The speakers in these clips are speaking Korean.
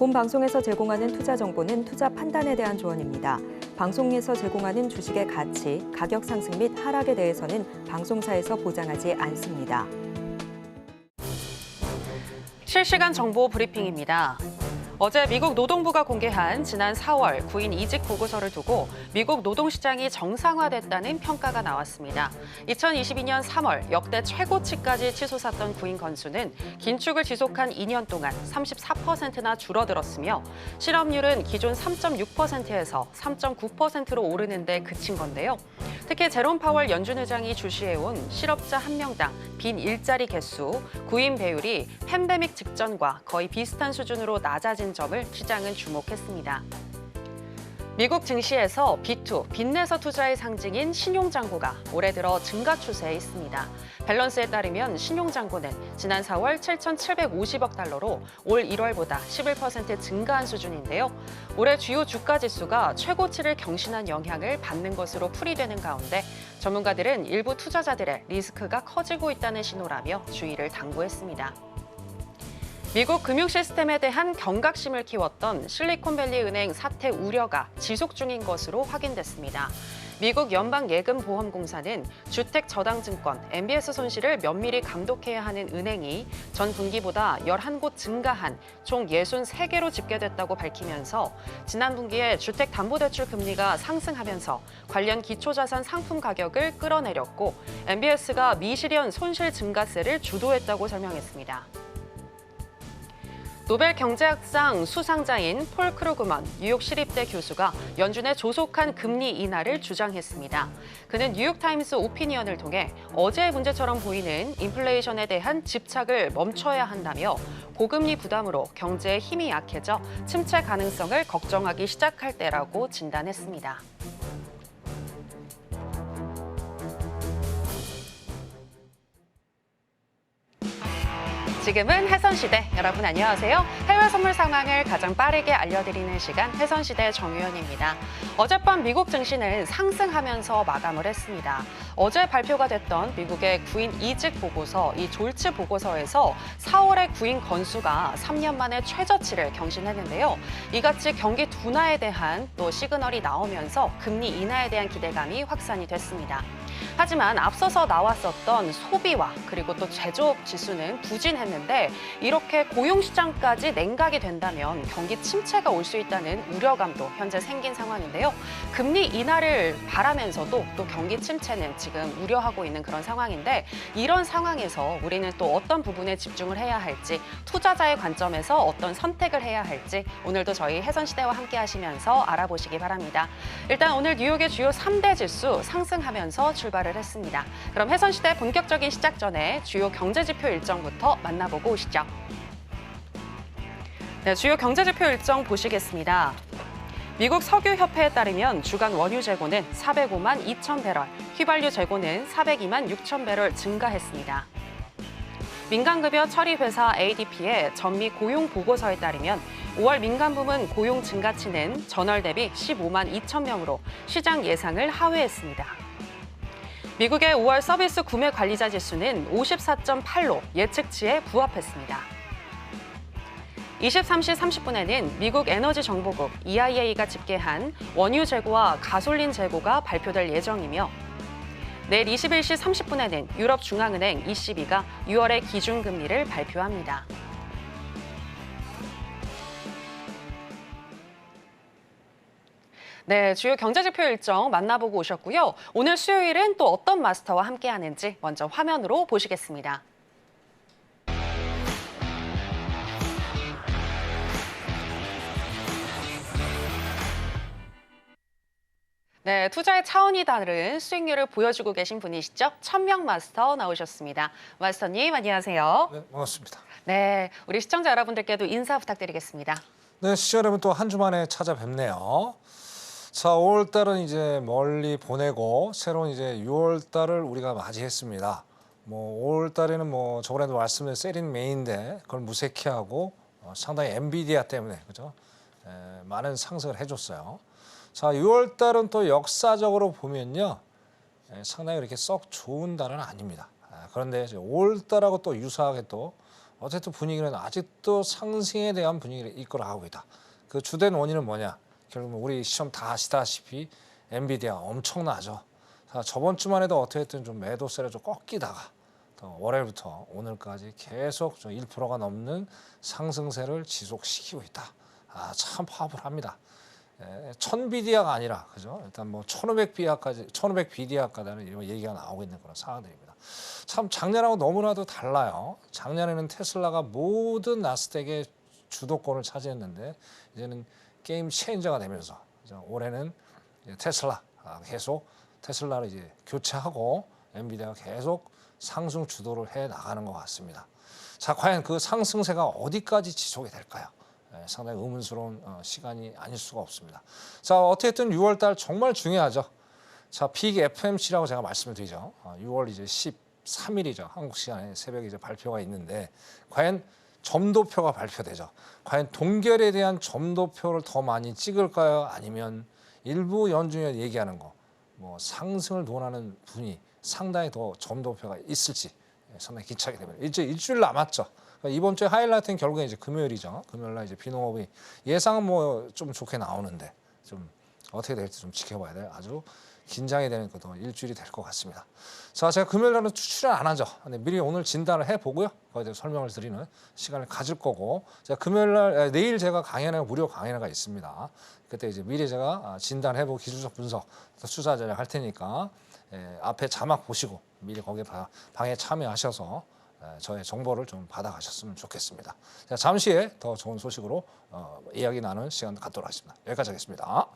본 방송에서 제공하는 투자 정보는 투자 판단에 대한 조언입니다. 방송에서 제공하는 주식의 가치, 가격 상승 및 하락에 대해서는 방송사에서 보장하지 않습니다. 실시간 정보 브리핑입니다. 어제 미국 노동부가 공개한 지난 4월 구인 이직 보고서를 두고 미국 노동시장이 정상화됐다는 평가가 나왔습니다. 2022년 3월 역대 최고치까지 치솟았던 구인 건수는 긴축을 지속한 2년 동안 34%나 줄어들었으며 실업률은 기존 3.6%에서 3.9%로 오르는 데 그친 건데요. 특히 제롬 파월 연준 의장이 주시해온 실업자 1명당 빈 일자리 개수, 구인 배율이 팬데믹 직전과 거의 비슷한 수준으로 낮아진 점을 시장은 주목했습니다. 미국 증시에서 B2, 빚내서 투자의 상징인 신용잔고가 올해 들어 증가 추세에 있습니다. 밸런스에 따르면 신용잔고는 지난 4월 7,750억 달러로 올 1월보다 11% 증가한 수준인데요. 올해 주요 주가 지수가 최고치를 경신한 영향을 받는 것으로 풀이되는 가운데 전문가들은 일부 투자자들의 리스크가 커지고 있다는 신호라며 주의를 당부했습니다. 미국 금융 시스템에 대한 경각심을 키웠던 실리콘밸리 은행 사태 우려가 지속 중인 것으로 확인됐습니다. 미국 연방예금보험공사는 주택저당증권 MBS 손실을 면밀히 감독해야 하는 은행이 전 분기보다 11곳 증가한 총 63개로 집계됐다고 밝히면서 지난 분기에 주택담보대출 금리가 상승하면서 관련 기초자산 상품 가격을 끌어내렸고 MBS가 미실현 손실 증가세를 주도했다고 설명했습니다. 노벨 경제학상 수상자인 폴 크루그먼 뉴욕 시립대 교수가 연준의 조속한 금리 인하를 주장했습니다. 그는 뉴욕타임스 오피니언을 통해 어제의 문제처럼 보이는 인플레이션에 대한 집착을 멈춰야 한다며 고금리 부담으로 경제의 힘이 약해져 침체 가능성을 걱정하기 시작할 때라고 진단했습니다. 지금은 해선시대. 여러분 안녕하세요. 해외 선물 상황을 가장 빠르게 알려드리는 시간 해선시대 정유현입니다. 어젯밤 미국 증시는 상승하면서 마감을 했습니다. 어제 발표가 됐던 미국의 구인 이직 보고서, 이 졸츠 보고서에서 4월의 구인 건수가 3년 만에 최저치를 경신했는데요. 이같이 경기 둔화에 대한 또 시그널이 나오면서 금리 인하에 대한 기대감이 확산이 됐습니다. 하지만 앞서서 나왔었던 소비와 그리고 또 제조업 지수는 부진했는데 이렇게 고용시장까지 냉각이 된다면 경기 침체가 올 수 있다는 우려감도 현재 생긴 상황인데요. 금리 인하를 바라면서도 또 경기 침체는 지금 우려하고 있는 그런 상황인데 이런 상황에서 우리는 또 어떤 부분에 집중을 해야 할지 투자자의 관점에서 어떤 선택을 해야 할지 오늘도 저희 해선시대와 함께 하시면서 알아보시기 바랍니다. 일단 오늘 뉴욕의 주요 3대 지수 상승하면서 출발을 했습니다. 그럼 해선시대 본격적인 시작 전에 주요 경제지표 일정부터 만나보고 오시죠. 네, 주요 경제지표 일정 보시겠습니다. 미국 석유협회에 따르면 주간 원유 재고는 405만 2천 배럴, 휘발유 재고는 402만 6천 배럴 증가했습니다. 민간급여 처리회사 ADP의 전미 고용 보고서에 따르면 5월 민간 부문 고용 증가치는 전월 대비 15만 2천 명으로 시장 예상을 하회했습니다. 미국의 5월 서비스 구매 관리자 지수는 54.8로 예측치에 부합했습니다. 23시 30분에는 미국 에너지정보국 EIA가 집계한 원유 재고와 가솔린 재고가 발표될 예정이며 내일 21시 30분에는 유럽중앙은행 ECB가 6월의 기준금리를 발표합니다. 네, 주요 경제지표 일정 만나보고 오셨고요. 오늘 수요일은 또 어떤 마스터와 함께하는지 먼저 화면으로 보시겠습니다. 네, 투자의 차원이 다른 수익률을 보여주고 계신 분이시죠? 천명 마스터 나오셨습니다. 마스터님, 안녕하세요. 네, 반갑습니다. 네, 우리 시청자 여러분들께도 인사 부탁드리겠습니다. 네, 시청자 여러분 또 한 주 만에 찾아뵙네요. 자, 5월 달은 이제 멀리 보내고 새로운 이제 6월 달을 우리가 맞이했습니다. 5월 달에는 저번에도 말씀드린 세린 메인데 그걸 무색해하고 상당히 엔비디아 때문에 그죠? 많은 상승을 해줬어요. 자, 6월 달은 또 역사적으로 보면요, 상당히 그렇게 썩 좋은 달은 아닙니다. 그런데 5월 달하고 또 유사하게 또 어쨌든 분위기는 아직도 상승에 대한 분위기를 이끌어가고 있다. 그 주된 원인은 뭐냐? 결국 우리 시험 다 아시다시피 엔비디아 엄청나죠. 자, 저번 주만 해도 어떻게든 좀 매도세를 좀 꺾이다가 또 월요일부터 오늘까지 계속 좀 1%가 넘는 상승세를 지속시키고 있다. 아, 참 파워풀합니다. 1000비디아가 아니라 그죠? 일단 뭐 1500비디아까지 1500비디아까지는 이런 얘기가 나오고 있는 그런 상황들입니다. 참 작년하고 너무나도 달라요. 작년에는 테슬라가 모든 나스닥의 주도권을 차지했는데 이제는 게임 체인저가 되면서 올해는 테슬라 계속 테슬라를 이제 교체하고 엔비디아가 계속 상승 주도를 해 나가는 것 같습니다. 자, 과연 그 상승세가 어디까지 지속이 될까요? 상당히 의문스러운 시간이 아닐 수가 없습니다. 자, 어쨌든 6월달 정말 중요하죠. 자, 빅 FMC라고 제가 말씀을 드리죠. 6월 이제 13일이죠. 한국 시간에 새벽에 이제 발표가 있는데 과연 점도표가 발표되죠. 과연 동결에 대한 점도표를 더 많이 찍을까요? 아니면 일부 연준이 얘기하는 거, 뭐 상승을 논하는 분이 상당히 더 점도표가 있을지 상당히 기차게 됩니다. 일주일 남았죠. 그러니까 이번 주에 하이라이트는 결국에 이제 금요일이죠. 금요일날 이제 비농업이 예상은 뭐 좀 좋게 나오는데 좀 어떻게 될지 좀 지켜봐야 돼요. 아주 긴장이 되는 것도 일주일이 될 것 같습니다. 자, 제가 금요일날은 출연 안 하죠. 근데 미리 오늘 진단을 해보고요. 거기에 대해서 설명을 드리는 시간을 가질 거고, 제가 금요일날 내일 제가 강연회 무료 강연회가 있습니다. 그때 이제 미리 제가 진단해보고 기술적 분석, 투자 전략 할 테니까 앞에 자막 보시고 미리 거기에 방에 참여하셔서 저의 정보를 좀 받아가셨으면 좋겠습니다. 자, 잠시 후에 더 좋은 소식으로 이야기 나누는 시간 갖도록 하겠습니다. 여기까지 하겠습니다.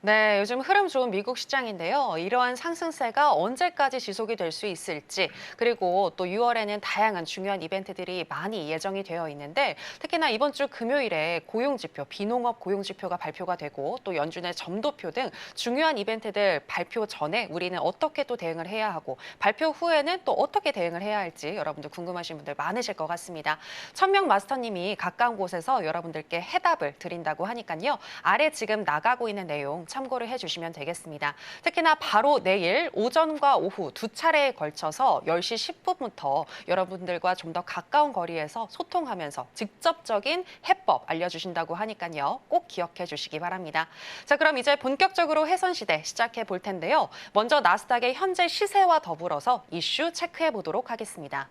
네, 요즘 흐름 좋은 미국 시장인데요. 이러한 상승세가 언제까지 지속이 될 수 있을지, 그리고 또 6월에는 다양한 중요한 이벤트들이 많이 예정이 되어 있는데, 특히나 이번 주 금요일에 고용지표, 비농업 고용지표가 발표가 되고 또 연준의 점도표 등 중요한 이벤트들 발표 전에 우리는 어떻게 또 대응을 해야 하고, 발표 후에는 또 어떻게 대응을 해야 할지 여러분들 궁금하신 분들 많으실 것 같습니다. 천명 마스터님이 가까운 곳에서 여러분들께 해답을 드린다고 하니까요. 아래 지금 나가고 있는 내용 참고를 해주시면 되겠습니다. 특히나 바로 내일 오전과 오후 두 차례에 걸쳐서 10시 10분부터 여러분들과 좀 더 가까운 거리에서 소통하면서 직접적인 해법 알려주신다고 하니까요. 꼭 기억해 주시기 바랍니다. 자, 그럼 이제 본격적으로 해선시대 시작해 볼 텐데요. 먼저 나스닥의 현재 시세와 더불어서 이슈 체크해 보도록 하겠습니다.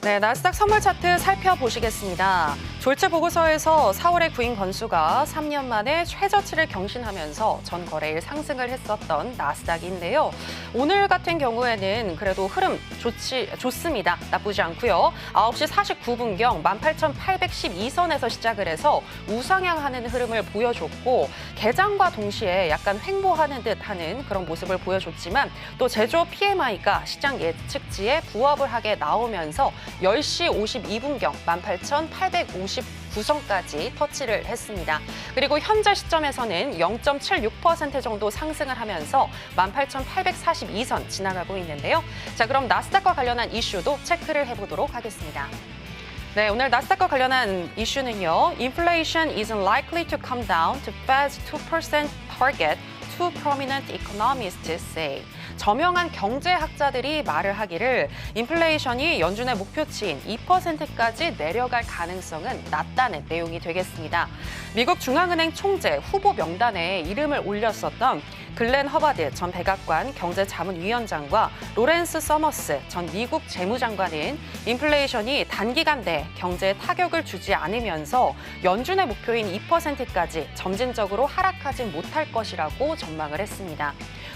네, 나스닥 선물 차트 살펴보시겠습니다. 졸지 보고서에서 4월의 구인 건수가 3년 만에 최저치를 경신하면서 전 거래일 상승을 했었던 나스닥인데요. 오늘 같은 경우에는 그래도 흐름 좋습니다. 나쁘지 않고요. 9시 49분경 18,812선에서 시작을 해서 우상향하는 흐름을 보여줬고, 개장과 동시에 약간 횡보하는 듯하는 그런 모습을 보여줬지만 또 제조업 PMI가 시장 예측치에 부합을 하게 나오면서 10시 52분경 18,859선까지 터치를 했습니다. 그리고 현재 시점에서는 0.76% 정도 상승을 하면서 18,842선 지나가고 있는데요. 자, 그럼 나스닥과 관련한 이슈도 체크를 해보도록 하겠습니다. 네, 오늘 나스닥과 관련한 이슈는요. Inflation isn't likely to come down to Fed's 2% target, two prominent economists say. 저명한 경제학자들이 말을 하기를 인플레이션이 연준의 목표치인 2%까지 내려갈 가능성은 낮다는 내용이 되겠습니다. 미국 중앙은행 총재 후보 명단에 이름을 올렸었던 글렌 허바드 전 백악관 경제자문위원장과 로렌스 서머스 전 미국 재무장관은 인플레이션이 단기간 내 경제에 타격을 주지 않으면서 연준의 목표인 2%까지 점진적으로 하락하진 못할 것이라고 전망을 했습니다.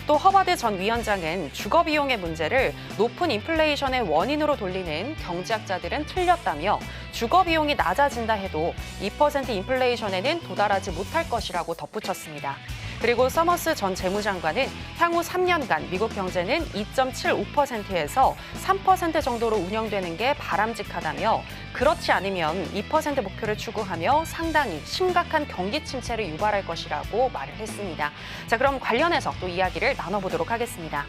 또 허바드 전 위원장은 주거 비용의 문제를 높은 인플레이션의 원인으로 돌리는 경제학자들은 틀렸다며 주거 비용이 낮아진다 해도 2% 인플레이션에는 도달하지 못할 것이라고 덧붙였습니다. 그리고 서머스 전 재무장관은 향후 3년간 미국 경제는 2.75%에서 3% 정도로 운영되는 게 바람직하다며, 그렇지 않으면 2% 목표를 추구하며 상당히 심각한 경기 침체를 유발할 것이라고 말을 했습니다. 자, 그럼 관련해서 또 이야기를 나눠보도록 하겠습니다.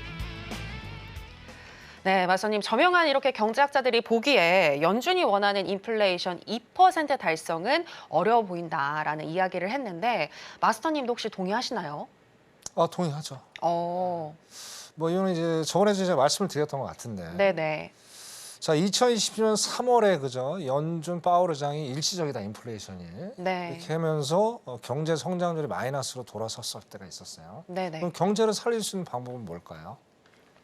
네, 마선님, 저명한 이렇게 경제학자들이 보기에 연준이 원하는 인플레이션 2% 달성은 어려워 보인다라는 이야기를 했는데 마스터님도 혹시 동의하시나요? 동의하죠. 어, 뭐 이거는 이제 저번에도 제가 말씀을 드렸던 것 같은데. 네네. 자, 2020년 3월에 그죠? 연준 파월 의장이 일시적이다 인플레이션이 네. 이렇게 하면서 경제 성장률이 마이너스로 돌아섰을 때가 있었어요. 네네. 그럼 경제를 살릴 수 있는 방법은 뭘까요?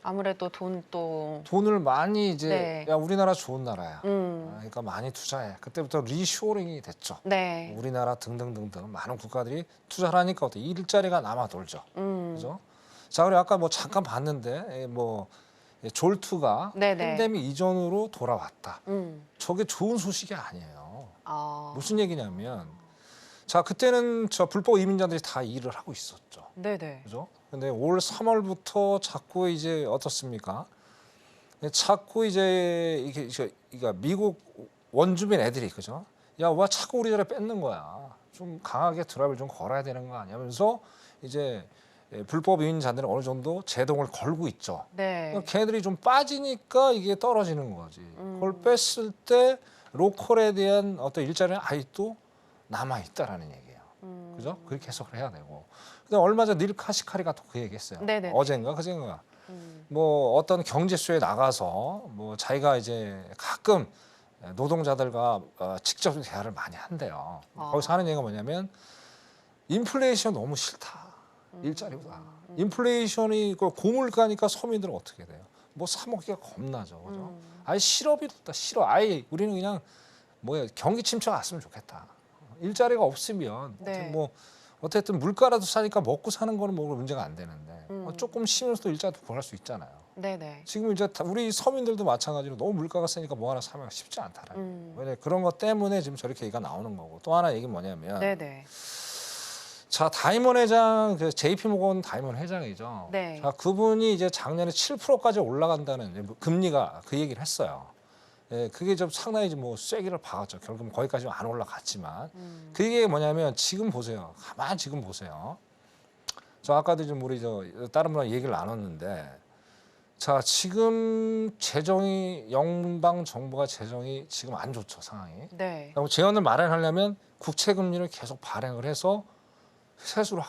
아무래도 돈 또. 돈을 많이 이제 네. 야 우리나라 좋은 나라야. 그러니까 많이 투자해. 그때부터 리쇼링이 됐죠. 네. 우리나라 등등등등 많은 국가들이 투자를 하니까 어때 일자리가 남아 돌죠. 그죠? 자, 그리고 아까 뭐 잠깐 봤는데 뭐 졸투가 네네. 팬데믹 이전으로 돌아왔다. 음. 저게 좋은 소식이 아니에요. 아. 무슨 얘기냐면 자, 그때는 저 불법 이민자들이 다 일을 하고 있었죠. 네네. 그죠? 근데 올 3월부터 자꾸 이제 어떻습니까? 자꾸 이제 이게 미국 원주민 애들이 그죠? 야, 와 자꾸 우리나라 뺏는 거야. 좀 강하게 드랍을 좀 걸어야 되는 거 아니야? 하면서 이제 불법 이민자들은 어느 정도 제동을 걸고 있죠. 네. 그러니까 걔네들이 좀 빠지니까 이게 떨어지는 거지. 그걸 뺐을 때 로컬에 대한 어떤 일자리는 아직도 남아 있다라는 얘기예요. 그죠? 그렇게 해석을 해야 되고. 근데 얼마 전 닐 카시카리가 또 그 얘기했어요. 네네. 어젠가 그젠가. 뭐 어떤 경제쇼에 나가서 뭐 자기가 이제 가끔 노동자들과 직접 대화를 많이 한대요. 거기서 하는 얘기가 뭐냐면 인플레이션 너무 싫다. 일자리보다. 인플레이션이 그 고물가니까 서민들은 어떻게 돼요? 뭐 사 먹기가 겁나죠. 그죠? 아예 실업이 없다. 싫어. 아예 우리는 그냥 뭐야 경기 침체가 왔으면 좋겠다. 일자리가 없으면 네. 뭐 어쨌든 물가라도 싸니까 먹고 사는 거는 뭐 문제가 안 되는데 조금 쉬면서도 일자리도 구할 수 있잖아요. 네네. 지금 이제 우리 서민들도 마찬가지로 너무 물가가 세니까 뭐 하나 사면 쉽지 않다라는 거예요. 그런 것 때문에 지금 저렇게 얘기가 나오는 거고 또 하나 얘기는 뭐냐면 네네. 자, 다이먼 회장, 그 JP 모건 다이먼 회장이죠. 네. 자, 그분이 이제 작년에 7%까지 올라간다는 이제 금리가 그 얘기를 했어요. 예, 그게 좀 상당히 좀 뭐 쐐기를 박았죠. 결국은 거기까지 안 올라갔지만 그게 뭐냐면 지금 보세요. 가만 지금 보세요. 저 아까도 좀 우리 저 다른 분랑 얘기를 나눴는데 자, 지금 재정이 영방 정부가 재정이 지금 안 좋죠 상황이. 네. 그럼 재원을 마련하려면 국채 금리를 계속 발행을 해서 세수를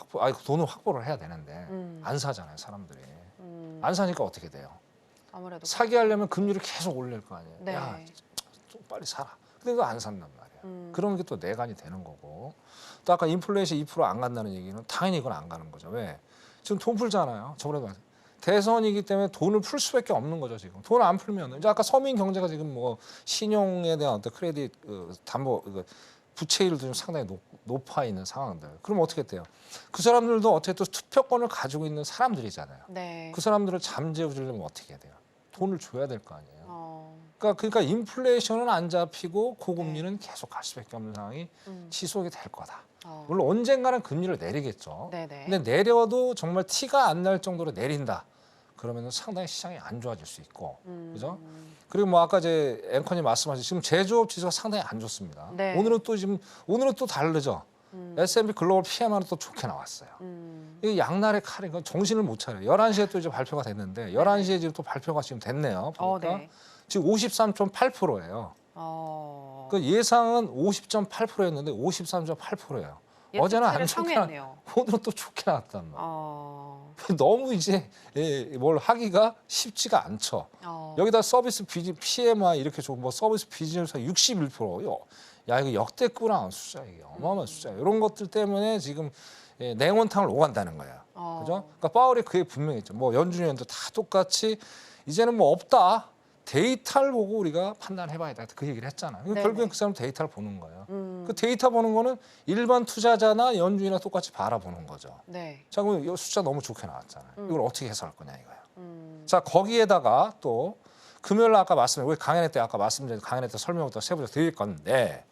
돈을 확보를 해야 되는데 안 사잖아요 사람들이. 안 사니까 어떻게 돼요? 아무래도. 사기 하려면 금리를 계속 올릴 거 아니에요. 네. 야, 좀 빨리 사라. 근데 그거 안 산단 말이야. 그런 게 또 내관이 되는 거고. 또 아까 인플레이션 2%안 간다는 얘기는 당연히 이건 안 가는 거죠. 왜? 지금 돈 풀잖아요. 저번에도 대선이기 때문에 돈을 풀 수밖에 없는 거죠 지금. 돈을 안 풀면 이제 아까 서민 경제가 지금 뭐 신용에 대한 어떤 크레딧 담보 부채율도 좀 상당히 높아 있는 상황들. 그럼 어떻게 돼요? 그 사람들도 어쨌든 투표권을 가지고 있는 사람들이잖아요. 네. 그 사람들을 잠재워 주려면 어떻게 해야 돼요? 돈을 줘야 될 거 아니에요. 어. 그러니까 인플레이션은 안 잡히고 고금리는 계속 갈 수밖에 없는 상황이 지속이 될 거다. 물론 언젠가는 금리를 내리겠죠. 네네. 근데 내려도 정말 티가 안 날 정도로 내린다. 그러면 상당히 시장이 안 좋아질 수 있고, 그죠? 그리고 뭐 아까 제 앵커님 말씀하신 지금 제조업 지수가 상당히 안 좋습니다. 네. 오늘은 또 다르죠. S&P 글로벌 PMI는 또 좋게 나왔어요. 이 양날의 칼이 정신을 못 차려요. 11시에 또 이제 발표가 됐는데 11시에 지금 또 발표가 지금 됐네요. 보니까 네. 지금 53.8%예요. 그 예상은 50.8%였는데 53.8%예요. 어제는 안 좋게 오늘은 또 좋게 나왔단 말이에요. 너무 이제 뭘 하기가 쉽지가 않죠. 여기다 서비스 PMI 이렇게 뭐 서비스 비즈니스 61%. 야 이거 역대급이랑 숫자 이게 어마어마한 숫자. 이런 것들 때문에 지금 냉온탕을 오간다는 거예요. 그죠? 그러니까 파월이 그게 분명히 있죠. 뭐 연준위원도 다 똑같이 이제는 뭐 없다. 데이터를 보고 우리가 판단해봐야 돼. 그 얘기를 했잖아요. 결국엔 그 사람 데이터를 보는 거예요. 그 데이터 보는 거는 일반 투자자나 연준이나 똑같이 바라보는 거죠. 네. 자, 그럼 이 숫자 너무 좋게 나왔잖아요. 이걸 어떻게 해석할 거냐 이거예요. 자, 거기에다가 또 금요일 아까 우리 강연회 때 아까 말씀드린 강연회 때 설명부터 세부적 드릴 건데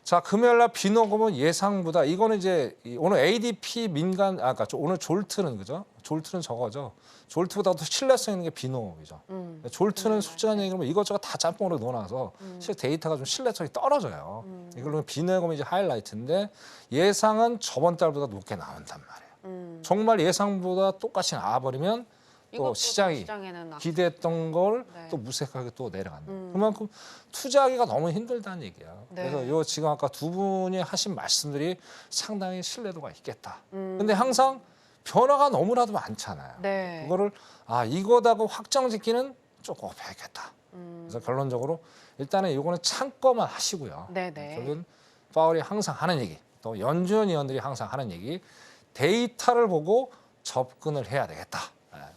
자, 금요일 날 비녹음은 예상보다 이거는 이제 오늘 ADP 그러니까 오늘 졸트는 그죠? 졸트는 저거죠. 졸트보다 더 신뢰성 있는 게 비녹음이죠. 졸트는 숫자는 얘기를 뭐 이것저것 다 짬뽕으로 넣어놔서 실 데이터가 좀 신뢰성이 떨어져요. 이걸로 비녹음이 이제 하이라이트인데 예상은 저번 달보다 높게 나온단 말이에요. 정말 예상보다 똑같이 나와버리면 이것도 시장이 시장에는 기대했던 걸 네. 또 무색하게 또 내려간다. 그만큼 투자하기가 너무 힘들다는 얘기야. 네. 그래서 요 지금 아까 두 분이 하신 말씀들이 상당히 신뢰도가 있겠다. 음. 근데 항상 변화가 너무나도 많잖아요. 네. 그거를 이거다고 확정짓기는 조금 어렵겠다. 음. 그래서 결론적으로 일단은 이거는 참고만 하시고요. 네네. 결국은 파월이 항상 하는 얘기, 또 연준 위원들이 항상 하는 얘기, 데이터를 보고 접근을 해야 되겠다.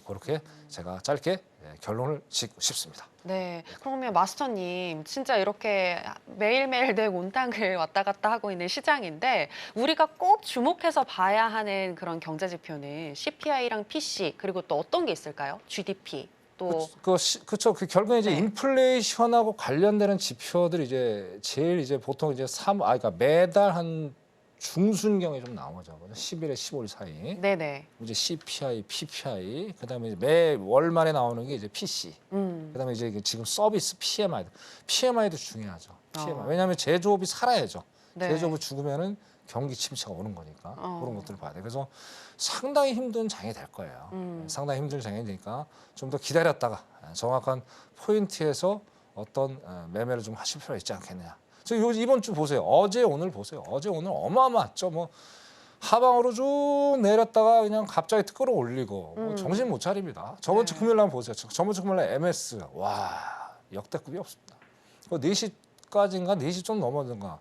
그렇게 제가 짧게 결론을 짓고 싶습니다. 네. 그러면 마스터님, 진짜 이렇게 매일매일 내 온탕을 왔다 갔다 하고 있는 시장인데 우리가 꼭 주목해서 봐야 하는 그런 경제 지표는 CPI랑 PC 그리고 또 어떤 게 있을까요? GDP 또 그렇죠. 그 결국에 이제 네. 인플레이션하고 관련되는 지표들이 이제 제일 이제 보통 이제 그러니까 매달 한 중순경에 좀 나오죠. 10일에 15일 사이. 네네. 이제 CPI, PPI, 그다음에 이제 매 월말에 나오는 게 이제 PC. 그다음에 이제 지금 서비스 PMI도 중요하죠. PMI. 왜냐하면 제조업이 살아야죠. 네. 제조업이 죽으면은 경기 침체가 오는 거니까 그런 것들을 봐야 돼. 그래서 상당히 힘든 장이 될 거예요. 상당히 힘든 장이 되니까 좀 더 기다렸다가 정확한 포인트에서 어떤 매매를 좀 하실 필요가 있지 않겠느냐. 이번 주 보세요. 어제 오늘 보세요. 어제 오늘 어마어마했죠. 뭐 하방으로 쭉 내렸다가 그냥 갑자기 끌어올리고 뭐 정신 못 차립니다. 저번 주 네. 금요일 날 보세요. 저번 주 금요일 날 MS 와 역대급이 없습니다. 4시까지인가 4시 좀 넘어든가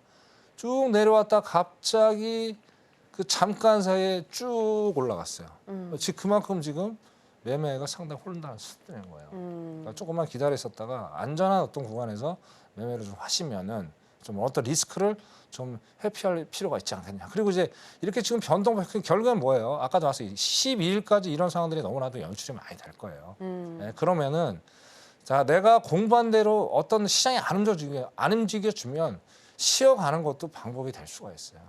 쭉 내려왔다 갑자기 그 잠깐 사이에 쭉 올라갔어요. 지금 그만큼 지금 매매가 상당히 혼란한 수준인 거예요. 그러니까 조금만 기다려 있었다가 안전한 어떤 구간에서 매매를 좀 하시면은 좀 어떤 리스크를 좀 회피할 필요가 있지 않겠냐. 그리고 이제 이렇게 지금 변동 결국엔 뭐예요? 아까도 왔어요. 12일까지 이런 상황들이 너무나도 연출이 많이 될 거예요. 그러면은 자 내가 공부한 대로 어떤 시장이 안 움직여 주면 쉬어가는 것도 방법이 될 수가 있어요.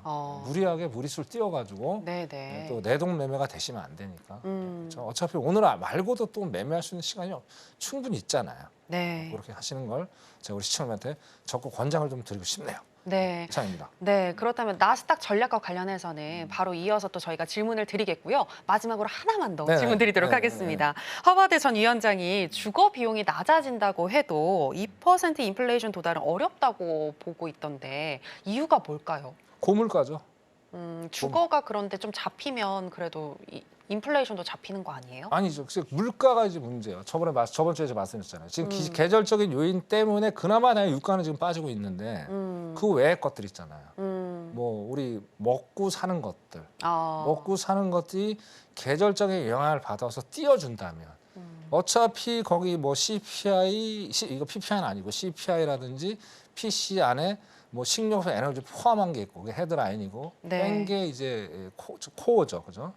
무리하게 무리수를 띄워가지고 네네. 또 내동 매매가 되시면 안 되니까. 그렇죠? 어차피 오늘 말고도 또 매매할 수 있는 시간이 충분히 있잖아요. 네. 그렇게 하시는 걸 제가 우리 시청자한테 적극 권장을 좀 드리고 싶네요. 네. 이상입니다. 네, 그렇다면 나스닥 전략과 관련해서는 바로 이어서 또 저희가 질문을 드리겠고요. 마지막으로 하나만 더 네네. 질문 드리도록 네네. 하겠습니다. 허바드 전 위원장이 주거 비용이 낮아진다고 해도 2% 인플레이션 도달은 어렵다고 보고 있던데 이유가 뭘까요? 고물가죠. 주거가 그런데 좀 잡히면 그래도 인플레이션도 잡히는 거 아니에요? 아니죠. 그래서 물가가 이제 문제예요. 저번 주에 제가 말씀드렸잖아요. 지금 계절적인 요인 때문에 그나마 유가는 지금 빠지고 있는데 그 외의 것들 있잖아요. 뭐 우리 먹고 사는 것들, 먹고 사는 것들이 계절적인 영향을 받아서 띄워준다면 어차피 거기 뭐 CPI 이거 PPI는 아니고 CPI라든지 PC 안에 뭐 식료품, 에너지 포함한 게 있고 그게 헤드라인이고 네. 뺀 게 이제 코어죠, 그죠?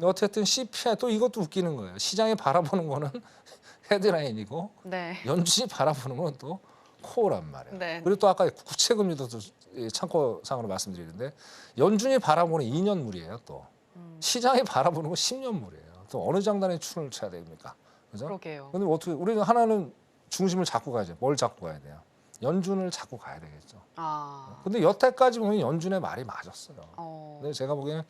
어쨌든 CPI 또 이것도 웃기는 거예요. 시장이 바라보는 거는 헤드라인이고 네. 연준이 바라보는 건 또 코어란 말이에요. 네. 그리고 또 아까 국채금리도 참고상으로 말씀드리는데 연준이 바라보는 2년물이에요. 또 시장이 바라보는 건 10년물이에요. 또 어느 장단에 추를 쳐야 됩니까? 그죠? 그러게요. 근데 어떻게 우리는 하나는 중심을 잡고 가야죠. 뭘 잡고 가야 돼요? 연준을 잡고 가야 되겠죠. 근데 여태까지 보면 연준의 말이 맞았어요. 근데 제가 보기에는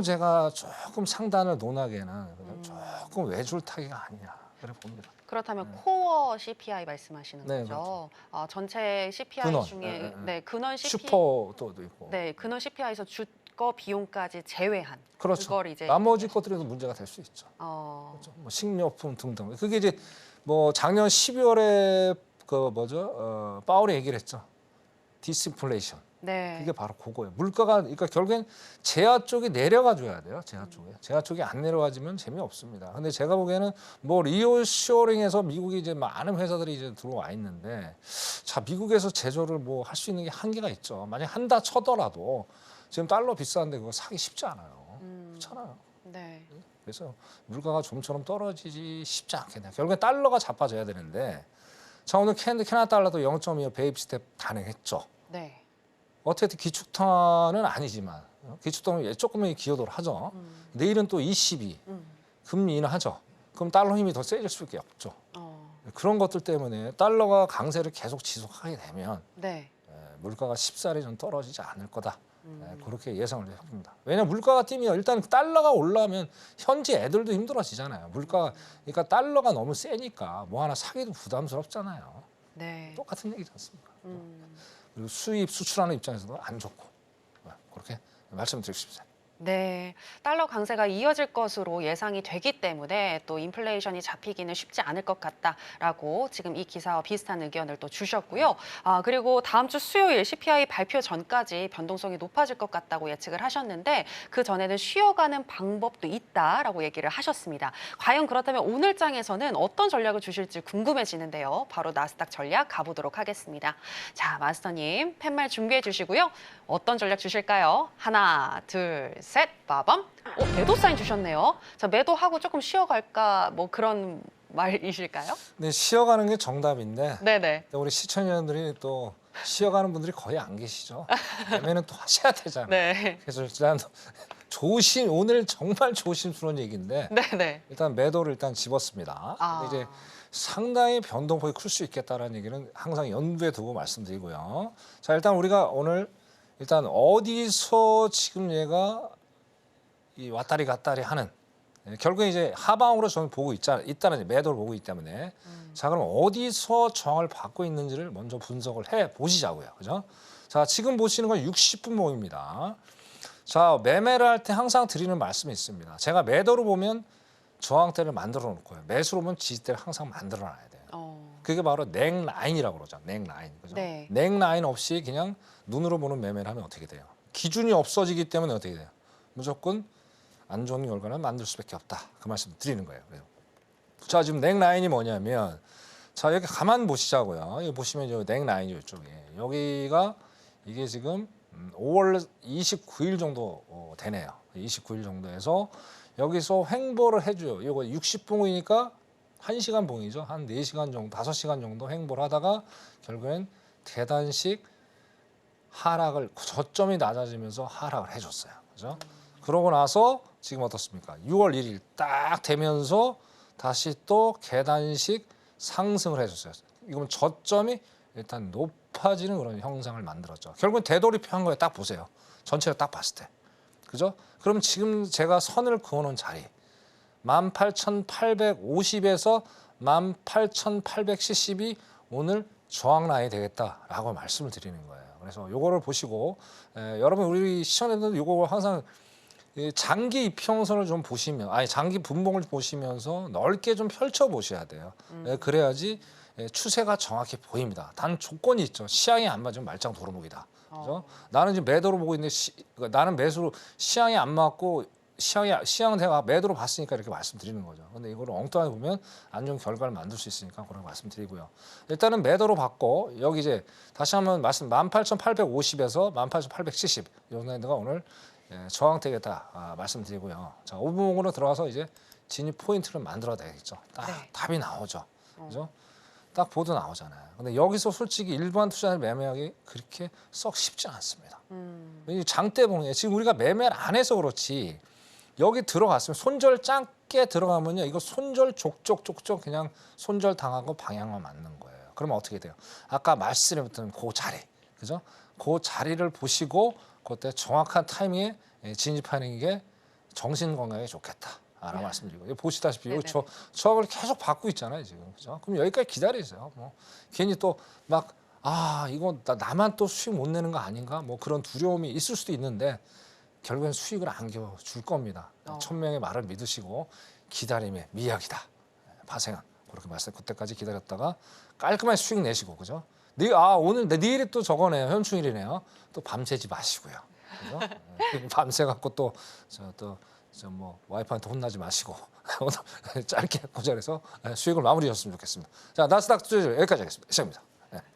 제가 조금 상단을 논하기에는 조금 외줄타기가 아니냐 그래 봅니다. 그렇다면 코어 CPI 말씀하시는 네, 거죠? 전체 CPI 근원. 중에 근원 CPI 슈퍼도 있고. 네, 근원 CPI에서 주거 비용까지 제외한 그렇죠. 그걸 이제 나머지 것들에도 문제가 될 수 있죠. 그렇죠. 뭐 식료품 등등. 그게 이제 뭐 작년 12월에 파월이 얘기를 했죠. 디스인플레이션. 네. 그게 바로 그거예요. 물가가 그러니까 결국엔 제야 쪽이 내려가 줘야 돼요. 제야 쪽이 안 내려가지면 재미없습니다. 근데 제가 보기에는 뭐 리오쇼링에서 미국이 이제 많은 회사들이 이제 들어와 있는데 자, 미국에서 제조를 뭐 할 수 있는 게 한계가 있죠. 만약 한다 쳐더라도 지금 달러 비싼데 그거 사기 쉽지 않아요. 그렇잖아요. 네. 그래서 물가가 좀처럼 떨어지지 쉽지 않겠네요. 결국엔 달러가 자빠져야 되는데 자, 오늘 캐나다 달러도 0.25 베이비 스텝 단행했죠. 네. 어쨌든 기축턴은 아니지만 기축턴은 조금의 기여도를 하죠. 내일은 또 ECB 금리 인하하죠. 그럼 달러 힘이 더 세질 수밖에 없죠. 그런 것들 때문에 달러가 강세를 계속 지속하게 되면 네. 물가가 쉽사리 좀 떨어지지 않을 거다. 그렇게 예상을 해봅니다. 왜냐하면 물가가 뛰면 일단 달러가 올라가면 현지 애들도 힘들어지잖아요. 물가 그러니까 달러가 너무 세니까 뭐 하나 사기도 부담스럽잖아요. 네. 똑같은 얘기지 않습니까? 그리고 수입 수출하는 입장에서도 안 좋고 그렇게 말씀드리고 싶습니다. 네, 달러 강세가 이어질 것으로 예상이 되기 때문에 또 인플레이션이 잡히기는 쉽지 않을 것 같다라고 지금 이 기사와 비슷한 의견을 또 주셨고요. 그리고 다음 주 수요일 CPI 발표 전까지 변동성이 높아질 것 같다고 예측을 하셨는데 그 전에는 쉬어가는 방법도 있다라고 얘기를 하셨습니다. 과연 그렇다면 오늘 장에서는 어떤 전략을 주실지 궁금해지는데요. 바로 나스닥 전략 가보도록 하겠습니다. 자, 마스터님 팻말 준비해 주시고요. 어떤 전략 주실까요? 하나, 둘, 셋, 빠밤. 매도 사인 주셨네요. 자, 매도하고 조금 쉬어갈까 뭐 그런 말이실까요? 네, 쉬어가는 게 정답인데 네네. 우리 시청자들이 또 쉬어가는 분들이 거의 안 계시죠. 매매는 또 하셔야 되잖아요. 네. 그래서 일단 오늘 정말 조심스러운 얘기인데 네네. 일단 매도를 일단 집었습니다. 근데 이제 상당히 변동폭이 클 수 있겠다라는 얘기는 항상 염두에 두고 말씀드리고요. 자, 일단 우리가 오늘 일단 어디서 지금 얘가 이 왔다리 갔다리 하는 결국에 이제 하방으로 저는 보고 있다는 매도를 보고 있기 때문에 자, 그럼 어디서 저항을 받고 있는지를 먼저 분석을 해 보시자고요. 그죠? 자, 지금 보시는 건 60분 모입니다. 자, 매매를 할 때 항상 드리는 말씀이 있습니다. 제가 매도로 보면 저항대를 만들어 놓고요. 매수로 보면 지지대를 항상 만들어 놔야 돼요. 그게 바로 넥라인이라고 그러죠. 넥라인. 그죠? 네. 넥라인 없이 그냥 눈으로 보는 매매를 하면 어떻게 돼요? 기준이 없어지기 때문에 어떻게 돼요? 무조건 안 좋은 결과를 만들 수밖에 없다. 그 말씀 드리는 거예요. 자, 지금 넥라인이 뭐냐면 자, 여기 가만 보시자고요. 여기 보시면 이 넥라인이 이쪽에 여기가 이게 지금 5월 29일 정도 되네요. 29일 정도에서 여기서 횡보를 해줘요. 이거 60분이니까 1시간 봉이죠. 한 4시간 정도, 5시간 정도 횡보를 하다가 결국엔 계단식 하락을 저점이 낮아지면서 하락을 해줬어요. 그죠? 그러고 나서 지금 어떻습니까? 6월 1일 딱 되면서 다시 또 계단식 상승을 해줬어요. 이건 저점이 일단 높아지는 그런 형상을 만들었죠. 결국은 되돌이표한 거에 딱 보세요. 전체를 딱 봤을 때. 그죠? 그럼 지금 제가 선을 그어놓은 자리 18,850에서 18,870이 오늘 저항 라인이 되겠다라고 말씀을 드리는 거예요. 그래서 요거를 보시고 여러분 우리 시청자들도 요거 항상 장기 이평선을 좀 보시면 장기 분봉을 보시면서 넓게 좀 펼쳐 보셔야 돼요. 그래야지 추세가 정확히 보입니다. 단 조건이 있죠. 시향이 안 맞으면 말짱 도루묵이다. 그죠? 나는 지금 매도로 보고 있는데 나는 매수로 시향이 안 맞고 시향은 제가 매도로 봤으니까 이렇게 말씀드리는 거죠. 근데 이거를 엉뚱하게 보면 안 좋은 결과를 만들 수 있으니까 그런 말씀드리고요. 일단은 매도로 받고 여기 이제 다시 한번 말씀 18,850에서 18,870 여기가 오늘 저항되겠다 말씀드리고요. 자, 5분봉으로 들어가서 이제 진입 포인트를 만들어야 되겠죠. 딱 답이 나오죠. 그죠? 딱 보도 나오잖아요. 근데 여기서 솔직히 일반 투자를 매매하기 그렇게 썩 쉽지 않습니다. 장대봉이에요. 지금 우리가 매매를 안 해서 그렇지 여기 들어갔으면 손절 짧게 들어가면요. 이거 손절 족족 그냥 손절 당하고 방향만 맞는 거예요. 그러면 어떻게 돼요? 아까 말씀드렸던 그 자리. 그죠? 그 자리를 보시고 그때 정확한 타이밍에 진입하는 게 정신 건강에 좋겠다. 라고 말씀드리고 보시다시피 여기 저항을 계속 받고 있잖아요 지금. 그죠? 그럼 여기까지 기다리세요. 뭐 괜히 또 막 이거 나만 또 수익 못 내는 거 아닌가? 뭐 그런 두려움이 있을 수도 있는데 결국엔 수익을 안겨줄 겁니다. 1000명의 말을 믿으시고 기다림의 미학이다. 파생한 그렇게 말씀 그때까지 기다렸다가 깔끔하게 수익 내시고 그죠? 오늘 내일이 또 저거네요. 현충일이네요. 또 밤새지 마시고요. 그죠? 밤새 갖고 또 뭐 와이프한테 혼나지 마시고 짧게 고절해서 수익을 마무리하셨으면 좋겠습니다. 자, 나스닥 투자율 여기까지 하겠습니다. 시작입니다.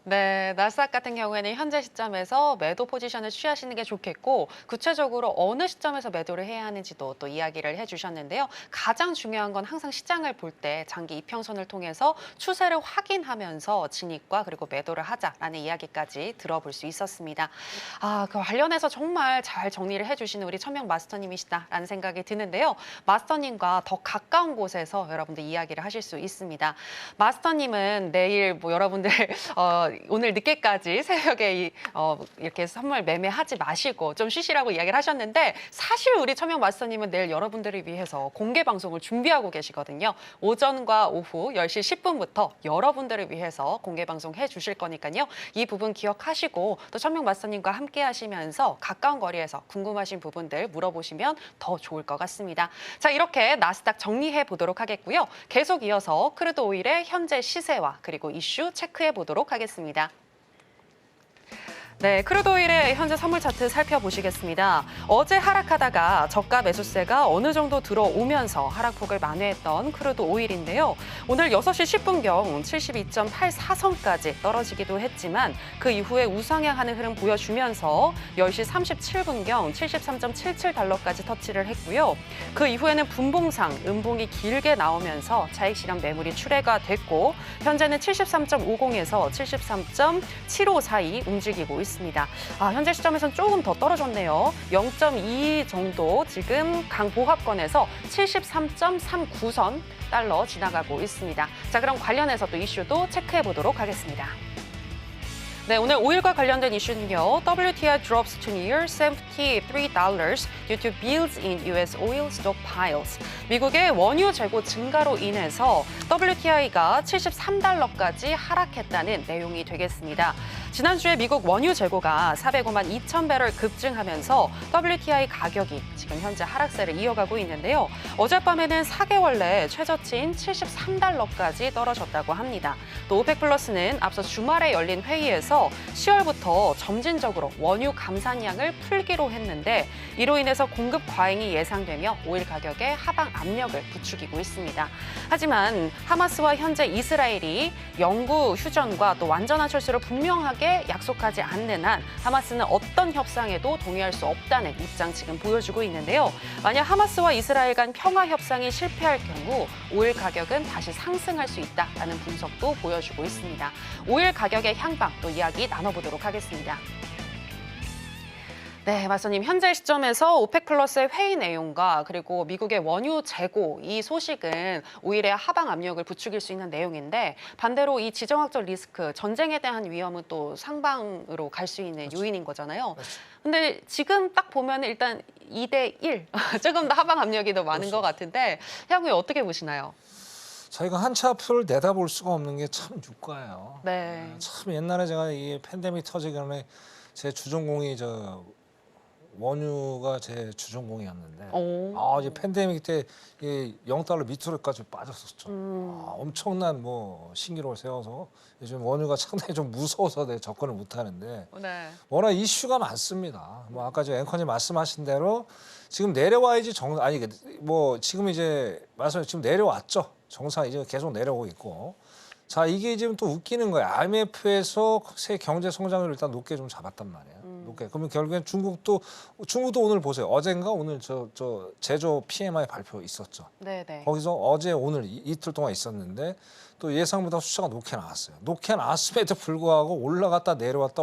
네, 나스닥 같은 경우에는 현재 시점에서 매도 포지션을 취하시는 게 좋겠고 구체적으로 어느 시점에서 매도를 해야 하는지도 또 이야기를 해주셨는데요. 가장 중요한 건 항상 시장을 볼 때 장기 이평선을 통해서 추세를 확인하면서 진입과 그리고 매도를 하자라는 이야기까지 들어볼 수 있었습니다. 그 관련해서 정말 잘 정리를 해주시는 우리 천명 마스터님이시다라는 생각이 드는데요. 마스터님과 더 가까운 곳에서 여러분들 이야기를 하실 수 있습니다. 마스터님은 내일 뭐 여러분들 오늘 늦게까지 새벽에 이렇게 선물 매매하지 마시고 좀 쉬시라고 이야기를 하셨는데 사실 우리 천명 마스터님은 내일 여러분들을 위해서 공개 방송을 준비하고 계시거든요. 오전과 오후 10시 10분부터 여러분들을 위해서 공개 방송 해주실 거니까요. 이 부분 기억하시고 또 천명 마스터님과 함께 하시면서 가까운 거리에서 궁금하신 부분들 물어보시면 더 좋을 것 같습니다. 자, 이렇게 나스닥 정리해 보도록 하겠고요. 계속 이어서 크루드 오일의 현재 시세와 그리고 이슈 체크해 보도록 하겠습니다. 네, 크루드 오일의 현재 선물 차트 살펴보시겠습니다. 어제 하락하다가 저가 매수세가 어느 정도 들어오면서 하락폭을 만회했던 크루드 오일인데요. 오늘 6시 10분경 72.84선까지 떨어지기도 했지만 그 이후에 우상향하는 흐름 보여주면서 10시 37분경 73.77달러까지 터치를 했고요. 그 이후에는 분봉상 음봉이 길게 나오면서 차익 실현 매물이 출회가 됐고 현재는 73.50에서 73.75 사이 움직이고 있습니다. 현재 시점에서는 조금 더 떨어졌네요. 0.2 정도 지금 강보합권에서 73.39선 달러 지나가고 있습니다. 자, 그럼 관련해서 또 이슈도 체크해 보도록 하겠습니다. 네, 오늘 오일과 관련된 이슈는요. WTI drops to near $73 due to builds in US oil stockpiles. 미국의 원유 재고 증가로 인해서 WTI가 73달러까지 하락했다는 내용이 되겠습니다. 지난주에 미국 원유 재고가 405만 2천 배럴 급증하면서 WTI 가격이 지금 현재 하락세를 이어가고 있는데요. 어젯밤에는 4개월 내 최저치인 73달러까지 떨어졌다고 합니다. 또 오펙 플러스는 앞서 주말에 열린 회의에서 10월부터 점진적으로 원유 감산량을 풀기로 했는데 이로 인해서 공급 과잉이 예상되며 오일 가격에 하방 압력을 부추기고 있습니다. 하지만 하마스와 현재 이스라엘이 영구 휴전과 또 완전한 철수를 분명하게 약속하지 않는 한 하마스는 어떤 협상에도 동의할 수 없다는 입장 지금 보여주고 있는데요. 만약 하마스와 이스라엘 간 평화 협상이 실패할 경우 오일 가격은 다시 상승할 수 있다라는 분석도 보여주고 있습니다. 오일 가격의 향방 또 이야기 나눠보도록 하겠습니다. 네, 마스터님 현재 시점에서 오펙 플러스의 회의 내용과 그리고 미국의 원유 재고 이 소식은 오일의 하방 압력을 부추길 수 있는 내용인데 반대로 이 지정학적 리스크, 전쟁에 대한 위험은 또 상방으로 갈 수 있는 그렇죠. 요인인 거잖아요. 그렇죠. 근데 지금 딱 보면 일단 2대1 조금 더 하방 압력이 더 많은 그렇죠. 것 같은데 향후에 어떻게 보시나요? 저희가 한치 앞을 내다볼 수가 없는 게 참 유가예요. 네. 참 옛날에 제가 이 팬데믹 터지기 전에 제 주전공이 원유가 제 주전공이었는데 이제 팬데믹 때 이 0달러 밑으로까지 빠졌었죠. 엄청난 신기록을 세워서 요즘 원유가 상당히 좀 무서워서 접근을 못 하는데 네. 워낙 이슈가 많습니다. 아까 앵커님 말씀하신 대로 지금 내려와야지 지금 이제 말씀 지금 내려왔죠. 정상 이제 계속 내려오고 있고. 자, 이게 지금 또 웃기는 거예요. IMF에서 새 경제 성장률을 일단 높게 좀 잡았단 말이에요. 높게. 그러면 결국엔 중국도 오늘 보세요. 어젠가 오늘 저 제조 PMI 발표 있었죠. 네네. 거기서 어제 오늘 이틀 동안 있었는데 또 예상보다 수치가 높게 나왔어요. 높게 나왔음에도 불구하고 올라갔다 내려왔다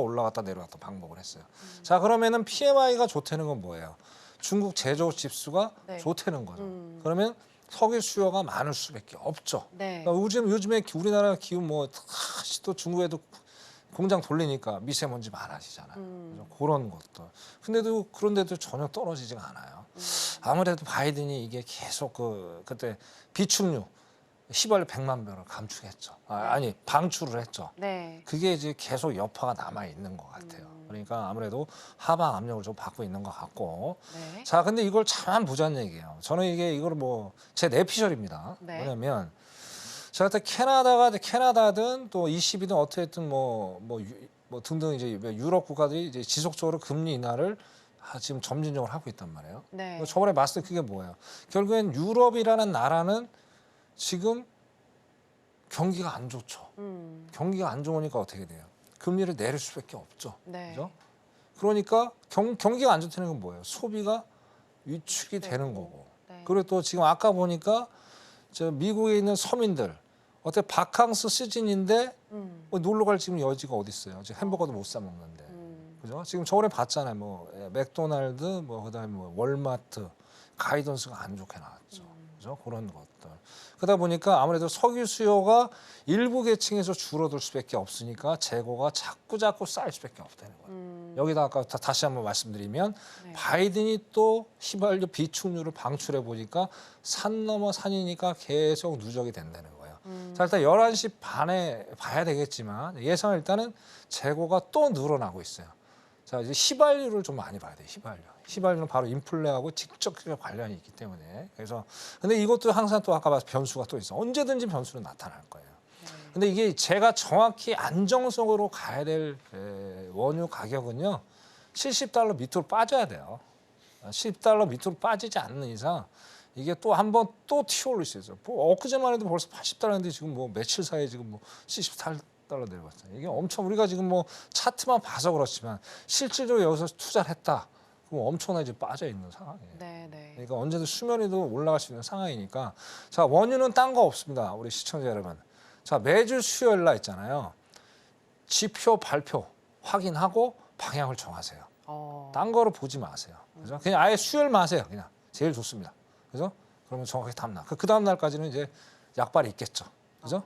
반복을 했어요. 자, 그러면은 PMI가 좋다는 건 뭐예요? 중국 제조 지수가 네. 좋다는 거죠. 그러면 석유 수요가 많을 수밖에 없죠. 네. 그러니까 요즘에 우리나라 기후 또 중국에도 공장 돌리니까 미세먼지 많아지잖아요. 그래서 그런 것들. 그런데도 전혀 떨어지지가 않아요. 아무래도 바이든이 이게 계속 그때 비축유 휘발유 100만 배럴 감축했죠. 방출을 했죠. 네. 그게 이제 계속 여파가 남아 있는 것 같아요. 그러니까 아무래도 하방 압력을 좀 받고 있는 것 같고. 네. 자, 근데 이걸 참 부자는 얘기예요. 저는 이걸 제 내피셜입니다. 네. 뭐냐면 제가 그때 캐나다든 또 ECB든 어떻게든 등등 이제 유럽 국가들이 이제 지속적으로 금리 인하를 지금 점진적으로 하고 있단 말이에요. 네. 저번에 봤을 때 그게 뭐예요? 결국엔 유럽이라는 나라는 지금 경기가 안 좋죠. 경기가 안 좋으니까 어떻게 돼요? 금리를 내릴 수밖에 없죠. 네. 그죠? 그러니까 경기가 안 좋다는 건 뭐예요? 소비가 위축이 되는 거고. 네. 그리고 또 지금 아까 보니까 미국에 있는 서민들 어때 바캉스 시즌인데 놀러 갈 지금 여지가 어디 있어요? 지금 햄버거도 못 사 먹는데. 그죠? 지금 저번에 봤잖아요. 맥도날드 그다음에 월마트 가이던스가 안 좋게 나왔죠. 그죠? 그런 것들. 그러다 보니까 아무래도 석유 수요가 일부 계층에서 줄어들 수밖에 없으니까 재고가 자꾸 쌓일 수밖에 없다는 거예요. 여기다 아까 다시 한번 말씀드리면 네. 바이든이 또 휘발유 비축률을 방출해 보니까 산 넘어 산이니까 계속 누적이 된다는 거예요. 자, 일단 11시 반에 봐야 되겠지만 예상 일단은 재고가 또 늘어나고 있어요. 자, 이제 휘발유를 좀 많이 봐야 돼요. 휘발유는 바로 인플레하고 직접적 관련이 있기 때문에. 그래서 근데 이것도 항상 또 아까 말씀 변수가 또 있어. 언제든지 변수는 나타날 거예요. 근데 이게 제가 정확히 안정성으로 가야 될 원유 가격은요. 70달러 밑으로 빠져야 돼요. 10달러 밑으로 빠지지 않는 이상 이게 또 한 번 또 튀어올릴 수 있어요. 뭐 엊그제만 해도 벌써 80달러인데 지금 뭐 며칠 사이에 지금 뭐 74달러 내려갔어요. 이게 엄청 우리가 지금 뭐 차트만 봐서 그렇지만 실질적으로 여기서 투자를 했다. 그럼 엄청나게 빠져 있는 상황이에요. 네, 네. 그러니까 언제든 수면 위도 올라갈 수 있는 상황이니까. 자, 원유는 딴 거 없습니다. 우리 시청자 여러분. 자, 매주 수요일 날 있잖아요. 지표 발표 확인하고 방향을 정하세요. 딴 거를 보지 마세요. 그죠? 그냥 아예 수요일만 하세요. 그냥 제일 좋습니다. 그죠? 그러면 정확하게 다음날. 그 다음 날까지는 이제 약발이 있겠죠. 그죠?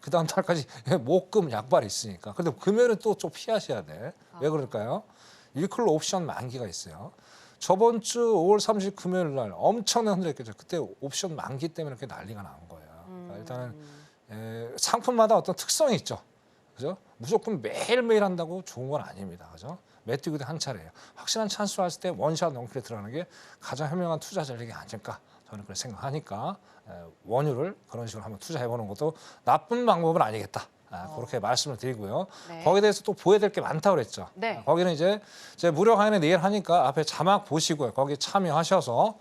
그 다음 날까지 목금 약발이 있으니까. 근데 금요일은 또 좀 피하셔야 돼. 왜 그럴까요? 위클로 옵션 만기가 있어요. 저번 주 5월 30일 금요일 날 엄청난 흔들렸겠죠. 그때 옵션 만기 때문에 그렇게 난리가 난 거예요. 그러니까 일단은 상품마다 어떤 특성이 있죠. 그죠? 무조건 매일매일 한다고 좋은 건 아닙니다. 그죠? 매뜨기도 한 차례예요. 확실한 찬스를 했을 때 원샷 넝클에 들어가는 게 가장 현명한 투자 전략이 아닐까 저는 그렇게 생각하니까 원유를 그런 식으로 한번 투자해보는 것도 나쁜 방법은 아니겠다. 그렇게 말씀을 드리고요. 네. 거기에 대해서 또 보여야 될 게 많다고 그랬죠. 네. 거기는 이제 제 무료 강연에 내일 하니까 앞에 자막 보시고요. 거기 참여하셔서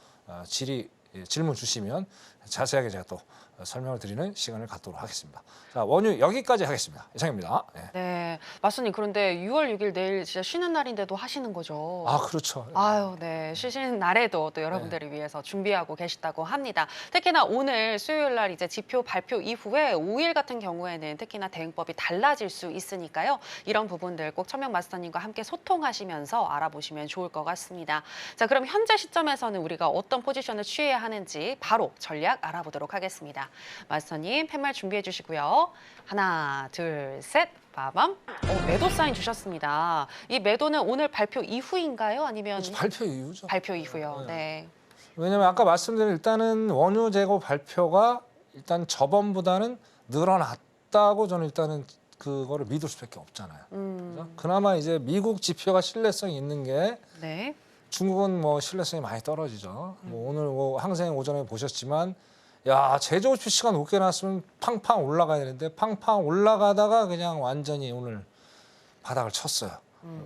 질문 주시면 자세하게 제가 또 설명을 드리는 시간을 갖도록 하겠습니다. 자, 원유 여기까지 하겠습니다. 이상입니다. 네. 네. 마스님, 그런데 6월 6일 내일 진짜 쉬는 날인데도 하시는 거죠? 아, 그렇죠. 아유, 네. 쉬시는 날에도 또 여러분들을 위해서 준비하고 계시다고 합니다. 특히나 오늘 수요일 날 이제 지표 발표 이후에 5일 같은 경우에는 특히나 대응법이 달라질 수 있으니까요. 이런 부분들 꼭 천명 마스터님과 함께 소통하시면서 알아보시면 좋을 것 같습니다. 자, 그럼 현재 시점에서는 우리가 어떤 포지션을 취해야 하는지 바로 전략 알아보도록 하겠습니다. 마스터님, 팻말 준비해 주시고요. 하나, 둘, 셋. 빠밤. 매도 사인 주셨습니다. 이 매도는 오늘 발표 이후인가요? 아니면 그렇죠. 발표 이후죠. 발표 이후요. 네. 왜냐면 아까 말씀드린 일단은 원유 재고 발표가 일단 저번보다는 늘어났다고 저는 일단은 그거를 믿을 수밖에 없잖아요. 그죠? 그나마 이제 미국 지표가 신뢰성이 있는 게 네. 중국은 뭐 신뢰성이 많이 떨어지죠. 뭐 오늘 뭐 항생 오전에 보셨지만 야, 제조주 시간 높게 나왔으면 팡팡 올라가야 되는데 팡팡 올라가다가 그냥 완전히 오늘 바닥을 쳤어요.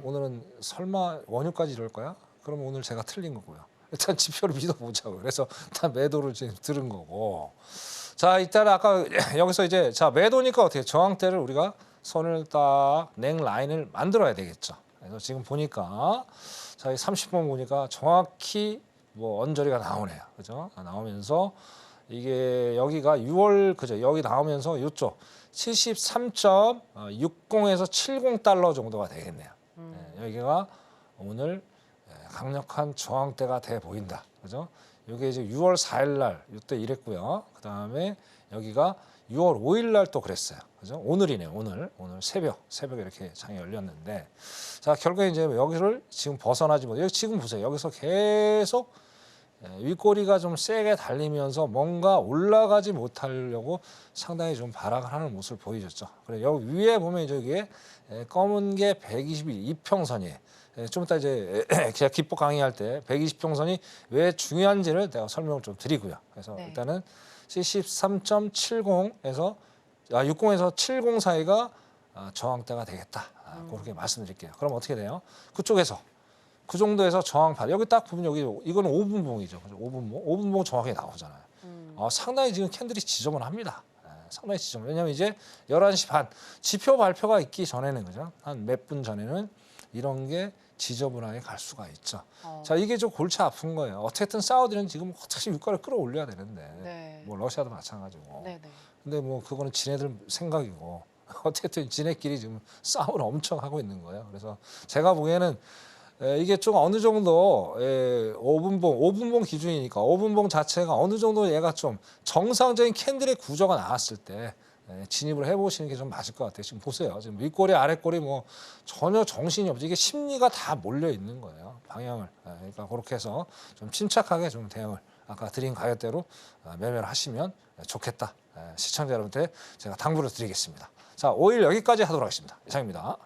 오늘은 설마 원유까지 이럴 거야? 그럼 오늘 제가 틀린 거고요. 일단 지표를 믿어보자고요. 그래서 일단 매도를 지금 들은 거고. 자, 일단 아까 여기서 이제 자 매도니까 어떻게 저항대를 우리가 선을 딱 냉 라인을 만들어야 되겠죠. 그래서 지금 보니까 자, 30분 보니까 정확히 뭐 언저리가 나오네요. 그죠? 나오면서 이게 여기가 6월 그죠? 여기 나오면서 이쪽 73.60에서 70달러 정도가 되겠네요. 여기가 오늘 강력한 저항대가 돼 보인다. 그죠? 이게 이제 6월 4일 날 이때 이랬고요. 그다음에 여기가 6월 5일 날 또 그랬어요. 그죠? 오늘이네요. 오늘 새벽에 이렇게 장이 열렸는데 자, 결국에 이제 여기를 지금 벗어나지 못해. 여기 지금 보세요. 여기서 계속 윗꼬리가 좀 세게 달리면서 뭔가 올라가지 못하려고 상당히 좀 발악을 하는 모습을 보여줬죠. 그래 여기 위에 보면 저기에 검은 게 121 이평선이에요. 좀 이따 이제 제가 기법 강의할 때 120평선이 왜 중요한지를 내가 설명을 좀 드리고요. 그래서 네. 일단은 73.70에서 60에서 70 사이가 저항대가 되겠다. 그렇게 말씀드릴게요. 그럼 어떻게 돼요? 그쪽에서 그 정도에서 저항판 여기 딱 보면 여기 이거는 5분봉이죠. 5분봉 정확하게 나오잖아요. 상당히 지금 캔들이 지저분합니다. 상당히 지저분. 왜냐하면 이제 11시 반 지표 발표가 있기 전에는 그죠? 한 몇 분 전에는 이런 게 지저분하게 갈 수가 있죠. 자, 이게 좀 골치 아픈 거예요. 어쨌든 사우디는 지금 어떻게 유가를 끌어올려야 되는데 네. 뭐 러시아도 마찬가지고. 네, 네. 근데 뭐 그거는 지네들 생각이고 어쨌든 지네끼리 지금 싸움을 엄청 하고 있는 거예요. 그래서 제가 보기에는 이게 좀 어느 정도 5분봉 기준이니까 5분봉 자체가 어느 정도 얘가 좀 정상적인 캔들의 구조가 나왔을 때 진입을 해보시는 게 좀 맞을 것 같아요. 지금 보세요. 지금 윗꼬리 아랫꼬리 뭐 전혀 정신이 없죠. 이게 심리가 다 몰려 있는 거예요. 방향을. 그러니까 그렇게 해서 좀 침착하게 좀 대응을 아까 드린 가격대로 매매를 하시면 좋겠다. 시청자 여러분한테 제가 당부를 드리겠습니다. 자, 5일 여기까지 하도록 하겠습니다. 이상입니다.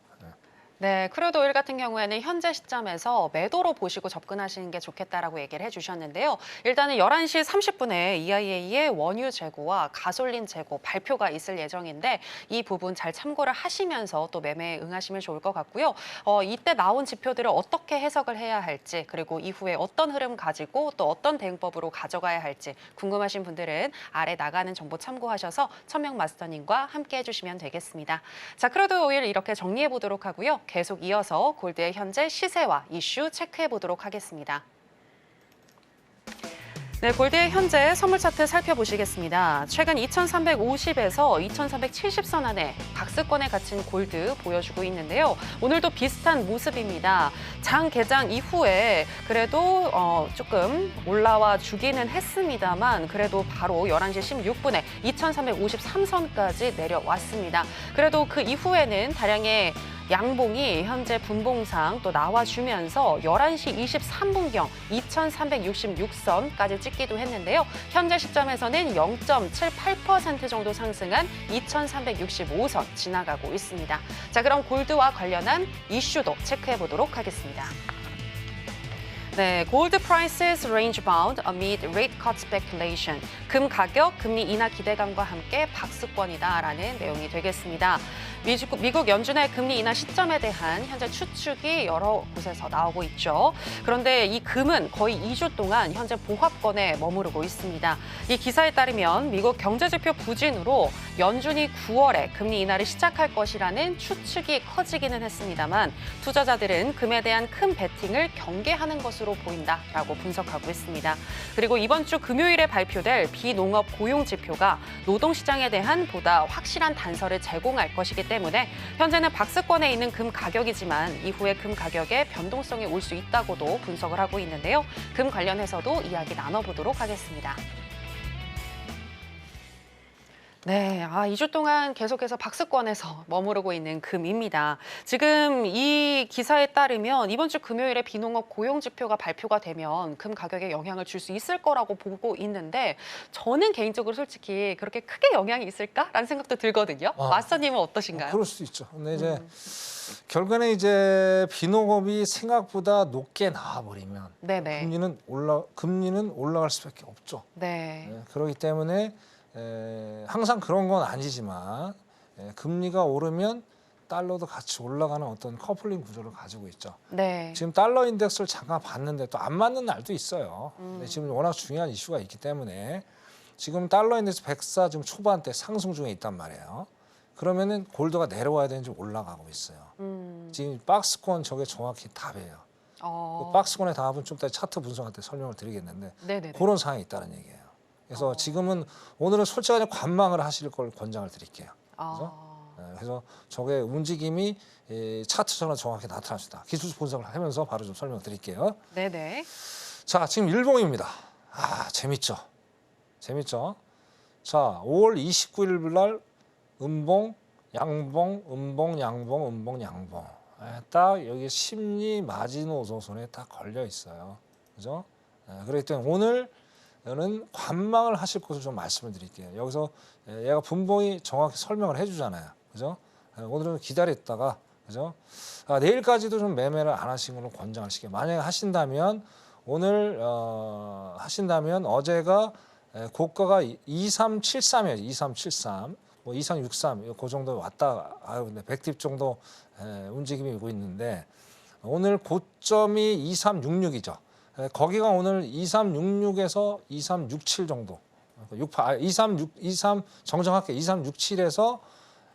네, 크루드 오일 같은 경우에는 현재 시점에서 매도로 보시고 접근하시는 게 좋겠다라고 얘기를 해주셨는데요. 일단은 11시 30분에 EIA의 원유 재고와 가솔린 재고 발표가 있을 예정인데 이 부분 잘 참고를 하시면서 또 매매에 응하시면 좋을 것 같고요. 이때 나온 지표들을 어떻게 해석을 해야 할지 그리고 이후에 어떤 흐름 가지고 또 어떤 대응법으로 가져가야 할지 궁금하신 분들은 아래 나가는 정보 참고하셔서 천명 마스터님과 함께 해주시면 되겠습니다. 자, 크루드 오일 이렇게 정리해 보도록 하고요. 계속 이어서 골드의 현재 시세와 이슈 체크해 보도록 하겠습니다. 네, 골드의 현재 선물 차트 살펴보시겠습니다. 최근 2350에서 2370선 안에 박스권에 갇힌 골드 보여주고 있는데요. 오늘도 비슷한 모습입니다. 장 개장 이후에 그래도 조금 올라와 주기는 했습니다만 그래도 바로 11시 16분에 2353선까지 내려왔습니다. 그래도 그 이후에는 다량의 양봉이 현재 분봉상 또 나와주면서 11시 23분경 2366선까지 찍기도 했는데요. 현재 시점에서는 0.78% 정도 상승한 2365선 지나가고 있습니다. 자, 그럼 골드와 관련한 이슈도 체크해 보도록 하겠습니다. 네, gold prices range bound amid rate cut speculation. 금 가격, 금리 인하 기대감과 함께 박스권이다라는 내용이 되겠습니다. 미국 연준의 금리 인하 시점에 대한 현재 추측이 여러 곳에서 나오고 있죠. 그런데 이 금은 거의 2주 동안 현재 보합권에 머무르고 있습니다. 이 기사에 따르면 미국 경제지표 부진으로 연준이 9월에 금리 인하를 시작할 것이라는 추측이 커지기는 했습니다만 투자자들은 금에 대한 큰 베팅을 경계하는 것으로 보인다라고 분석하고 있습니다. 그리고 이번 주 금요일에 발표될 비농업 고용 지표가 노동시장에 대한 보다 확실한 단서를 제공할 것이기 때문에 현재는 박스권에 있는 금 가격이지만 이후에 금 가격에 변동성이 올 수 있다고도 분석을 하고 있는데요. 금 관련해서도 이야기 나눠보도록 하겠습니다. 네, 2주 동안 계속해서 박스권에서 머무르고 있는 금입니다. 지금 이 기사에 따르면 이번 주 금요일에 비농업 고용 지표가 발표가 되면 금 가격에 영향을 줄 수 있을 거라고 보고 있는데 저는 개인적으로 솔직히 그렇게 크게 영향이 있을까라는 생각도 들거든요. 마스터님은 어떠신가요? 그럴 수도 있죠. 근데 이제 결국에는 이제 비농업이 생각보다 높게 나와버리면 네네. 금리는 올라갈 수밖에 없죠. 네. 그렇기 때문에 항상 그런 건 아니지만 금리가 오르면 달러도 같이 올라가는 어떤 커플링 구조를 가지고 있죠. 네. 지금 달러 인덱스를 잠깐 봤는데 또 안 맞는 날도 있어요. 근데 지금 워낙 중요한 이슈가 있기 때문에 지금 달러 인덱스 104 지금 초반대 상승 중에 있단 말이에요. 그러면은 골드가 내려와야 되는지 올라가고 있어요. 지금 박스권 저게 정확히 답이에요. 그 박스권의 답은 좀 이따 차트 분석할 때 설명을 드리겠는데 네네네. 그런 상황이 있다는 얘기예요. 그래서 지금은 오늘은 솔직하게 관망을 하실 걸 권장을 드릴게요. 그래서 저게 움직임이 차트처럼 정확히 나타날 수 있다. 기술 분석을 하면서 바로 좀 설명 드릴게요. 네네. 자, 지금 일봉입니다. 재밌죠? 재밌죠? 자, 5월 29일 날 음봉, 양봉, 음봉, 양봉, 음봉, 양봉. 딱 여기 심리 마지노선에 딱 걸려 있어요. 그죠? 그렇기 때문에 오늘은 관망을 하실 것을 좀 말씀을 드릴게요. 여기서 얘가 분봉이 정확히 설명을 해주잖아요. 그죠? 오늘은 기다렸다가, 그죠? 내일까지도 좀 매매를 안 하신 걸로 권장을 시켜요. 만약에 하신다면, 오늘, 하신다면 어제가 고가가 2373이에요. 2373. 뭐 2363, 그 정도 왔다, 근데 100딥 정도 움직임이 오고 있는데, 오늘 고점이 2366이죠. 거기가 오늘 2366에서 2367 정도. 23 정정할게 2367에서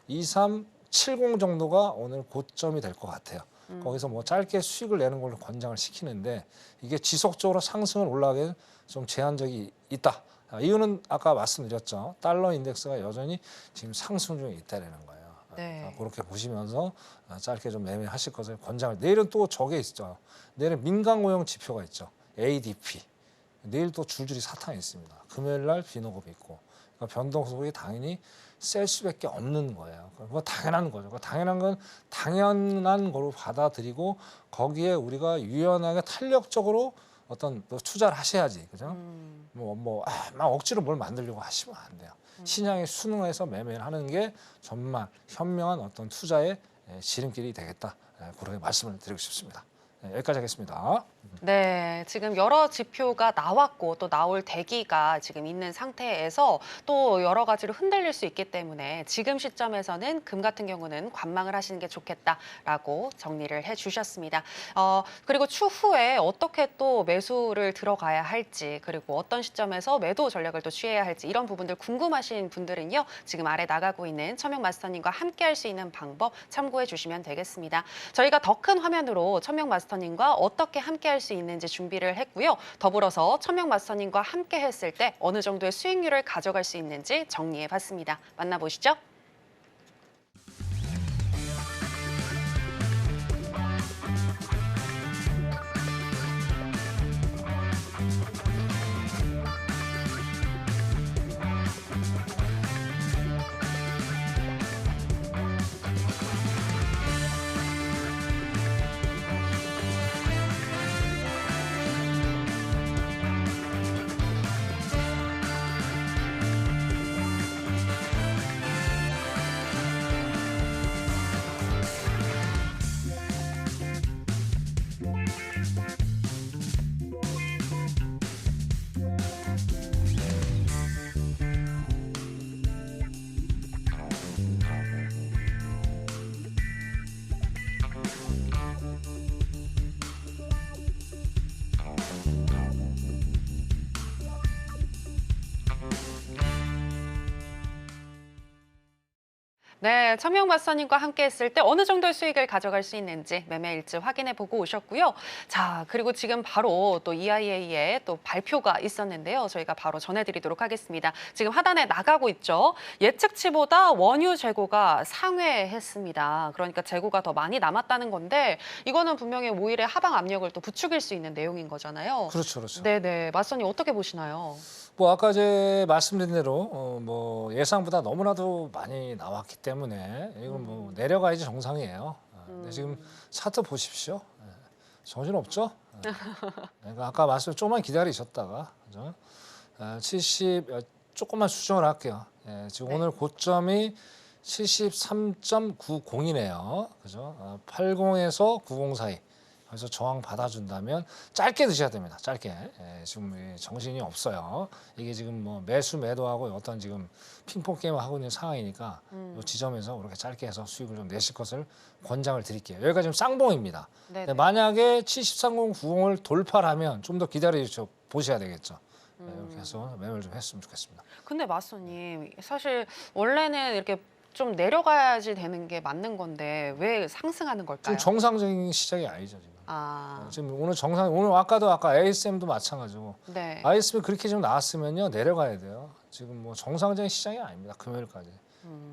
2370 정도가 오늘 고점이 될 것 같아요. 거기서 뭐 짧게 수익을 내는 걸로 권장을 시키는데 이게 지속적으로 상승을 올라가게 좀 제한적이 있다. 이유는 아까 말씀드렸죠. 달러 인덱스가 여전히 지금 상승 중에 있다는 거예요. 네. 그렇게 보시면서 짧게 좀 매매하실 것을 권장을. 내일은 또 저게 있죠. 내일은 민간고용 지표가 있죠. ADP. 내일 또 줄줄이 사탕이 있습니다. 금요일 날 비노급이 있고. 그러니까 변동성이 당연히 셀 수밖에 없는 거예요. 그거 당연한 거죠. 당연한 건 당연한 거로 받아들이고 거기에 우리가 유연하게 탄력적으로 어떤 또 투자를 하셔야지, 그죠? 막 억지로 뭘 만들려고 하시면 안 돼요. 시장에 순응해서 매매를 하는 게 정말 현명한 어떤 투자의 지름길이 되겠다. 그렇게 말씀을 드리고 싶습니다. 여기까지 하겠습니다. 네, 지금 여러 지표가 나왔고 또 나올 대기가 지금 있는 상태에서 또 여러 가지로 흔들릴 수 있기 때문에 지금 시점에서는 금 같은 경우는 관망을 하시는 게 좋겠다라고 정리를 해주셨습니다. 그리고 추후에 어떻게 또 매수를 들어가야 할지 그리고 어떤 시점에서 매도 전략을 또 취해야 할지 이런 부분들 궁금하신 분들은요. 지금 아래 나가고 있는 천명 마스터님과 함께 할 수 있는 방법 참고해 주시면 되겠습니다. 저희가 더 큰 화면으로 천명 마스터님과 어떻게 함께 할 수 있는지 준비를 했고요. 더불어서 천명 마스터님과 함께 했을 때 어느 정도의 수익률을 가져갈 수 있는지 정리해 봤습니다. 만나보시죠. 네, 천명 마스터님과 함께 했을 때 어느 정도의 수익을 가져갈 수 있는지 매매 일지 확인해 보고 오셨고요. 자, 그리고 지금 바로 또 EIA의 또 발표가 있었는데요. 저희가 바로 전해드리도록 하겠습니다. 지금 하단에 나가고 있죠. 예측치보다 원유 재고가 상회했습니다. 그러니까 재고가 더 많이 남았다는 건데 이거는 분명히 5일에 하방 압력을 또 부추길 수 있는 내용인 거잖아요. 그렇죠, 그렇죠. 네네, 마스터님 어떻게 보시나요? 뭐 아까 제 말씀드린 대로 뭐 예상보다 너무나도 많이 나왔기 때문에 이건 뭐 내려가야지 정상이에요. 근데 지금 차트 보십시오. 정신 없죠? 그러니까 아까 말씀 조금만 기다리셨다가 그죠? 70 조금만 수정을 할게요. 지금 네. 오늘 고점이 73.90이네요. 그죠? 80에서 90 사이. 그래서 저항 받아준다면 짧게 드셔야 됩니다. 짧게. 지금 정신이 없어요. 이게 지금 뭐 매수 매도하고 어떤 지금 핑퐁 게임을 하고 있는 상황이니까 이 지점에서 그렇게 짧게 해서 수익을 좀 내실 것을 권장을 드릴게요. 여기가 지금 쌍봉입니다. 네네. 만약에 73.90을 돌파를 하면 좀 더 기다려 보셔야 되겠죠. 이렇게 해서 매매를 좀 했으면 좋겠습니다. 근데 마스터님 사실 원래는 이렇게 좀 내려가야지 되는 게 맞는 건데 왜 상승하는 걸까요? 지금 정상적인 시작이 아니죠 지금. 아, 지금 오늘 오늘 아까 ASM도 마찬가지고 네. ASM 그렇게 좀 나왔으면요 내려가야 돼요. 지금 뭐 정상적인 시장이 아닙니다. 금요일까지.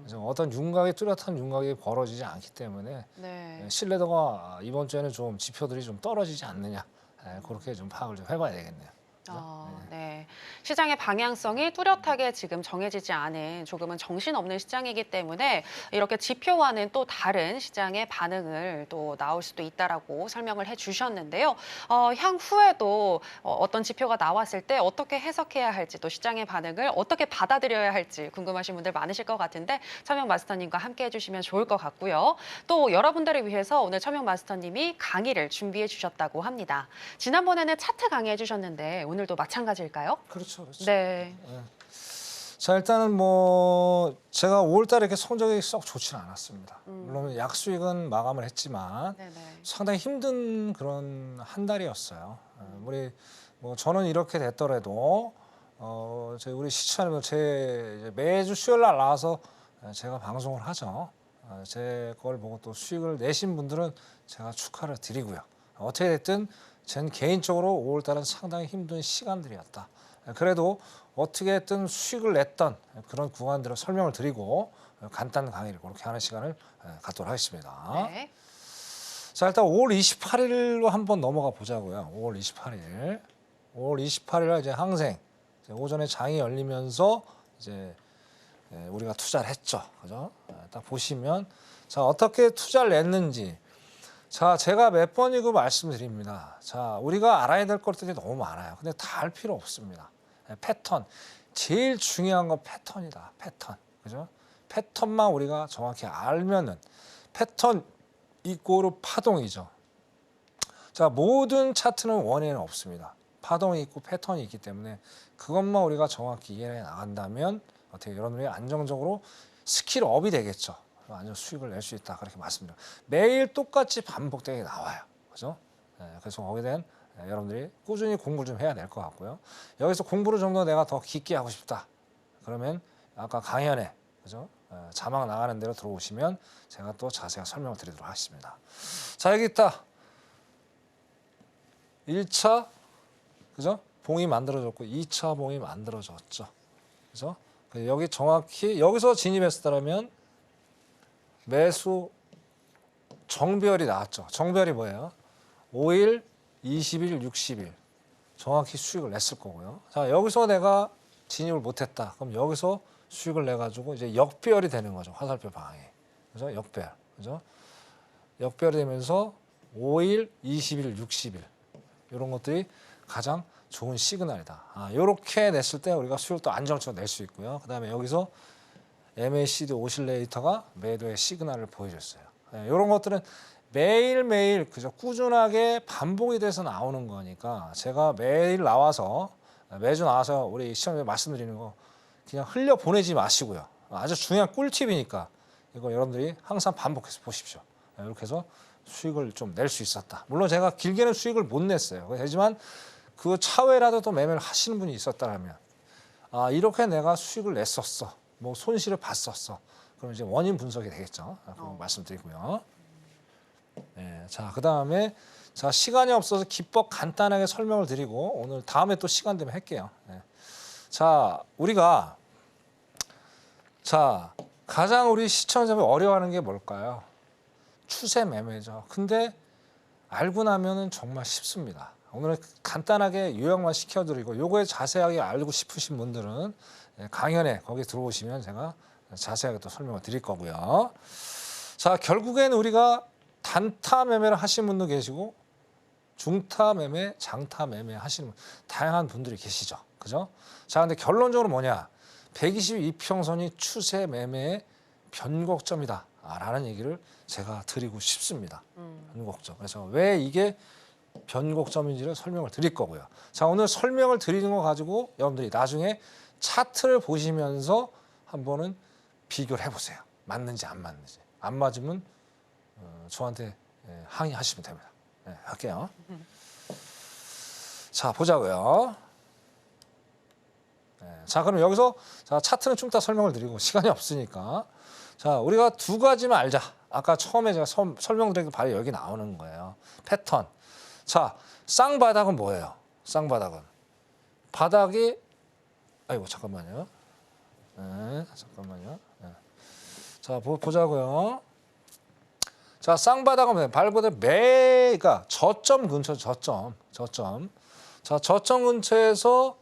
그래서 어떤 윤곽이 뚜렷한 윤곽이 벌어지지 않기 때문에 네. 신뢰도가 이번 주에는 좀 지표들이 좀 떨어지지 않느냐 그렇게 좀 파악을 좀 해봐야 되겠네요. 네. 시장의 방향성이 뚜렷하게 지금 정해지지 않은 조금은 정신없는 시장이기 때문에 이렇게 지표와는 또 다른 시장의 반응을 또 나올 수도 있다라고 설명을 해주셨는데요. 향후에도 어떤 지표가 나왔을 때 어떻게 해석해야 할지 또 시장의 반응을 어떻게 받아들여야 할지 궁금하신 분들 많으실 것 같은데 천명 마스터님과 함께 해주시면 좋을 것 같고요. 또 여러분들을 위해서 오늘 천명 마스터님이 강의를 준비해 주셨다고 합니다. 지난번에는 차트 강의해 주셨는데 오늘도 마찬가지일까요? 그렇죠, 그렇죠. 네. 자 일단은 뭐 제가 5월달에 이렇게 성적이 썩 좋지는 않았습니다. 물론 약수익은 마감을 했지만 네네. 상당히 힘든 그런 한 달이었어요. 우리 뭐 저는 이렇게 됐더라도 우리 시청자분 제 매주 수요일 날 나와서 제가 방송을 하죠. 제 걸 보고 또 수익을 내신 분들은 제가 축하를 드리고요. 어떻게 됐든 전 개인적으로 5월달은 상당히 힘든 시간들이었다. 그래도 어떻게든 수익을 냈던 그런 구간들을 설명을 드리고 간단 강의를 그렇게 하는 시간을 갖도록 하겠습니다. 네. 자, 일단 5월 28일로 한번 넘어가 보자고요. 5월 28일. 5월 28일 이제 항생 이제 오전에 장이 열리면서 이제 우리가 투자를 했죠. 그죠? 딱 보시면 자, 어떻게 투자를 냈는지. 자, 제가 몇 번이고 말씀드립니다. 자, 우리가 알아야 될 것들이 너무 많아요. 근데 다 알 필요 없습니다. 패턴. 제일 중요한 건 패턴이다. 패턴. 그죠? 패턴만 우리가 정확히 알면은 패턴 이꼬르 파동이죠. 자, 모든 차트는 원에는 없습니다. 파동이 있고 패턴이 있기 때문에 그것만 우리가 정확히 이해해 나간다면 어떻게 여러분들이 안정적으로 스킬업이 되겠죠. 완전 수익을 낼 수 있다. 그렇게 말씀드려요. 매일 똑같이 반복되게 나와요. 그죠? 그래서 거기에 대한 여러분들이 꾸준히 공부를 좀 해야 될 것 같고요. 여기서 공부를 좀 더 내가 더 깊게 하고 싶다. 그러면 아까 강연에 그죠? 자막 나가는 대로 들어오시면 제가 또 자세히 설명을 드리도록 하겠습니다. 자, 여기 있다. 1차 그죠? 봉이 만들어졌고 2차 봉이 만들어졌죠. 그죠? 여기 정확히 여기서 진입했었다면 매수 정별이 나왔죠. 정별이 뭐예요? 5일, 20일, 60일. 정확히 수익을 냈을 거고요. 자, 여기서 내가 진입을 못했다. 그럼 여기서 수익을 내 가지고 이제 역별이 되는 거죠. 화살표 방향이. 그죠? 역별. 그죠? 역별이 되면서 5일, 20일, 60일. 이런 것들이 가장 좋은 시그널이다. 이렇게 냈을 때 우리가 수익을 또 안정적으로 낼 수 있고요. 그다음에 여기서 MACD 오실레이터가 매도의 시그널을 보여줬어요. 이런 것들은 매일매일 그저 꾸준하게 반복이 돼서 나오는 거니까 제가 매일 나와서 매주 나와서 우리 시청자들 말씀드리는 거 그냥 흘려 보내지 마시고요. 아주 중요한 꿀팁이니까 이거 여러분들이 항상 반복해서 보십시오. 이렇게 해서 수익을 좀 낼 수 있었다. 물론 제가 길게는 수익을 못 냈어요. 하지만 그 차후에라도 또 매매를 하시는 분이 있었다면 이렇게 내가 수익을 냈었어. 뭐 손실을 봤었어. 그럼 이제 원인 분석이 되겠죠. 말씀드리고요. 네, 자, 그다음에 자, 시간이 없어서 기법 간단하게 설명을 드리고 오늘 다음에 또 시간 되면 할게요. 네. 자, 우리가 자, 가장 우리 시청자분이 어려워하는 게 뭘까요? 추세 매매죠. 근데 알고 나면은 정말 쉽습니다. 오늘 간단하게 요약만 시켜드리고 요거에 자세하게 알고 싶으신 분들은 강연에 거기 들어오시면 제가 자세하게 또 설명을 드릴 거고요. 자, 결국엔 우리가 단타 매매를 하시는 분도 계시고 중타 매매, 장타 매매 하시는 다양한 분들이 계시죠. 그죠? 자, 근데 결론적으로 뭐냐? 122평선이 추세 매매의 변곡점이다. 라는 얘기를 제가 드리고 싶습니다. 변곡점. 그래서 왜 이게 변곡점인지를 설명을 드릴 거고요. 자, 오늘 설명을 드리는 거 가지고 여러분들이 나중에 차트를 보시면서 한번은 비교를 해보세요. 맞는지 안 맞는지. 안 맞으면 저한테 항의하시면 됩니다. 네, 할게요. 자, 보자고요. 네, 자, 그럼 여기서 자, 차트는 좀 이따 설명을 드리고 시간이 없으니까 자, 우리가 두 가지만 알자. 아까 처음에 제가 설명드린 게 바로 여기 나오는 거예요. 패턴. 자, 쌍바닥은 뭐예요? 쌍바닥은 바닥이 아이고 잠깐만요. 네, 잠깐만요. 네. 자, 보자고요. 자, 쌍바닥은 뭐예요? 말 그대로 매가 저점 근처 저점. 자, 저점 근처에서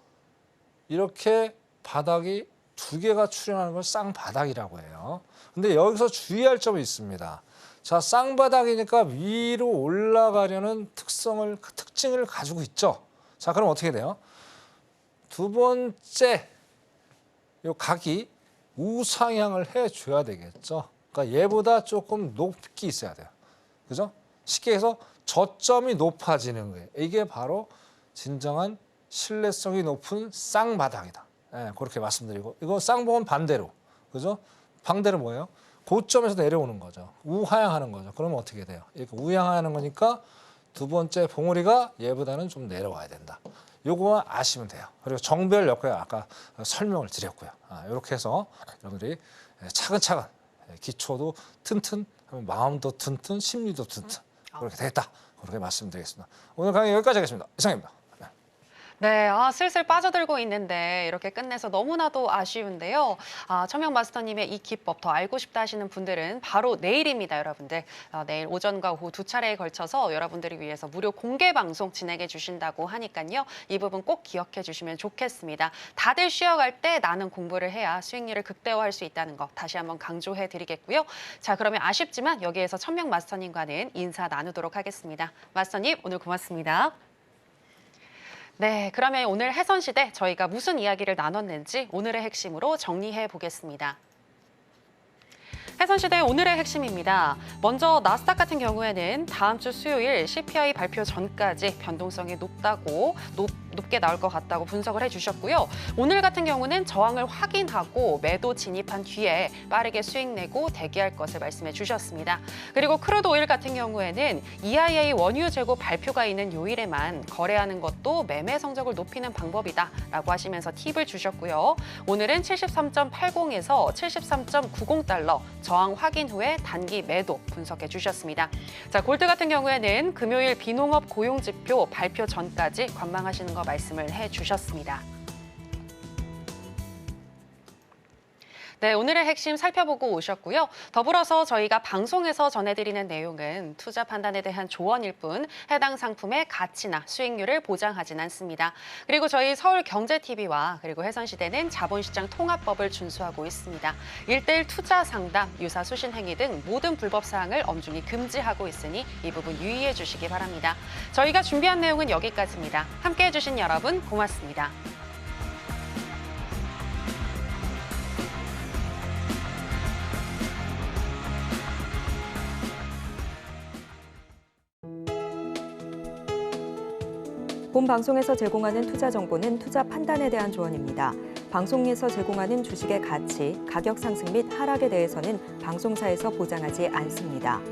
이렇게 바닥이 두 개가 출현하는 걸 쌍바닥이라고 해요. 근데 여기서 주의할 점이 있습니다. 자, 쌍바닥이니까 위로 올라가려는 특징을 가지고 있죠. 자, 그럼 어떻게 돼요? 두 번째 요 각이 우상향을 해줘야 되겠죠. 그러니까 얘보다 조금 높게 있어야 돼요. 그죠? 쉽게 해서 저점이 높아지는 거예요. 이게 바로 진정한 신뢰성이 높은 쌍바닥이다. 네, 그렇게 말씀드리고 이거 쌍봉은 반대로. 그죠? 반대로 뭐예요? 고점에서 내려오는 거죠. 우하향하는 거죠. 그러면 어떻게 돼요? 이렇게 우하향하는 거니까 두 번째 봉우리가 얘보다는 좀 내려와야 된다. 요거만 아시면 돼요. 그리고 정별 역할 아까 설명을 드렸고요. 이렇게 해서 여러분들이 차근차근 기초도 튼튼, 마음도 튼튼, 심리도 튼튼 그렇게 됐다. 그렇게 말씀드리겠습니다. 오늘 강의 여기까지 하겠습니다. 이상입니다. 네, 슬슬 빠져들고 있는데 이렇게 끝내서 너무나도 아쉬운데요. 천명 마스터님의 이 기법 더 알고 싶다 하시는 분들은 바로 내일입니다, 여러분들. 내일 오전과 오후 두 차례에 걸쳐서 여러분들을 위해서 무료 공개 방송 진행해 주신다고 하니까요. 이 부분 꼭 기억해 주시면 좋겠습니다. 다들 쉬어갈 때 나는 공부를 해야 수익률을 극대화할 수 있다는 거 다시 한번 강조해 드리겠고요. 자, 그러면 아쉽지만 여기에서 천명 마스터님과는 인사 나누도록 하겠습니다. 마스터님, 오늘 고맙습니다. 네, 그러면 오늘 해선시대 저희가 무슨 이야기를 나눴는지 오늘의 핵심으로 정리해 보겠습니다. 해선시대 오늘의 핵심입니다. 먼저 나스닥 같은 경우에는 다음 주 수요일 CPI 발표 전까지 변동성이 높게 나올 것 같다고 분석을 해주셨고요. 오늘 같은 경우는 저항을 확인하고 매도 진입한 뒤에 빠르게 수익 내고 대기할 것을 말씀해 주셨습니다. 그리고 크루드 오일 같은 경우에는 EIA 원유 재고 발표가 있는 요일에만 거래하는 것도 매매 성적을 높이는 방법이다라고 하시면서 팁을 주셨고요. 오늘은 73.80에서 73.90달러 저항 확인 후에 단기 매도 분석해 주셨습니다. 자, 골드 같은 경우에는 금요일 비농업 고용지표 발표 전까지 관망하시는 거 말씀을 해주셨습니다. 네, 오늘의 핵심 살펴보고 오셨고요. 더불어서 저희가 방송에서 전해드리는 내용은 투자 판단에 대한 조언일 뿐 해당 상품의 가치나 수익률을 보장하진 않습니다. 그리고 저희 서울경제TV와 그리고 해선시대는 자본시장 통합법을 준수하고 있습니다. 1:1 투자 상담, 유사 수신 행위 등 모든 불법 사항을 엄중히 금지하고 있으니 이 부분 유의해 주시기 바랍니다. 저희가 준비한 내용은 여기까지입니다. 함께해 주신 여러분 고맙습니다. 본 방송에서 제공하는 투자 정보는 투자 판단에 대한 조언입니다. 방송에서 제공하는 주식의 가치, 가격 상승 및 하락에 대해서는 방송사에서 보장하지 않습니다.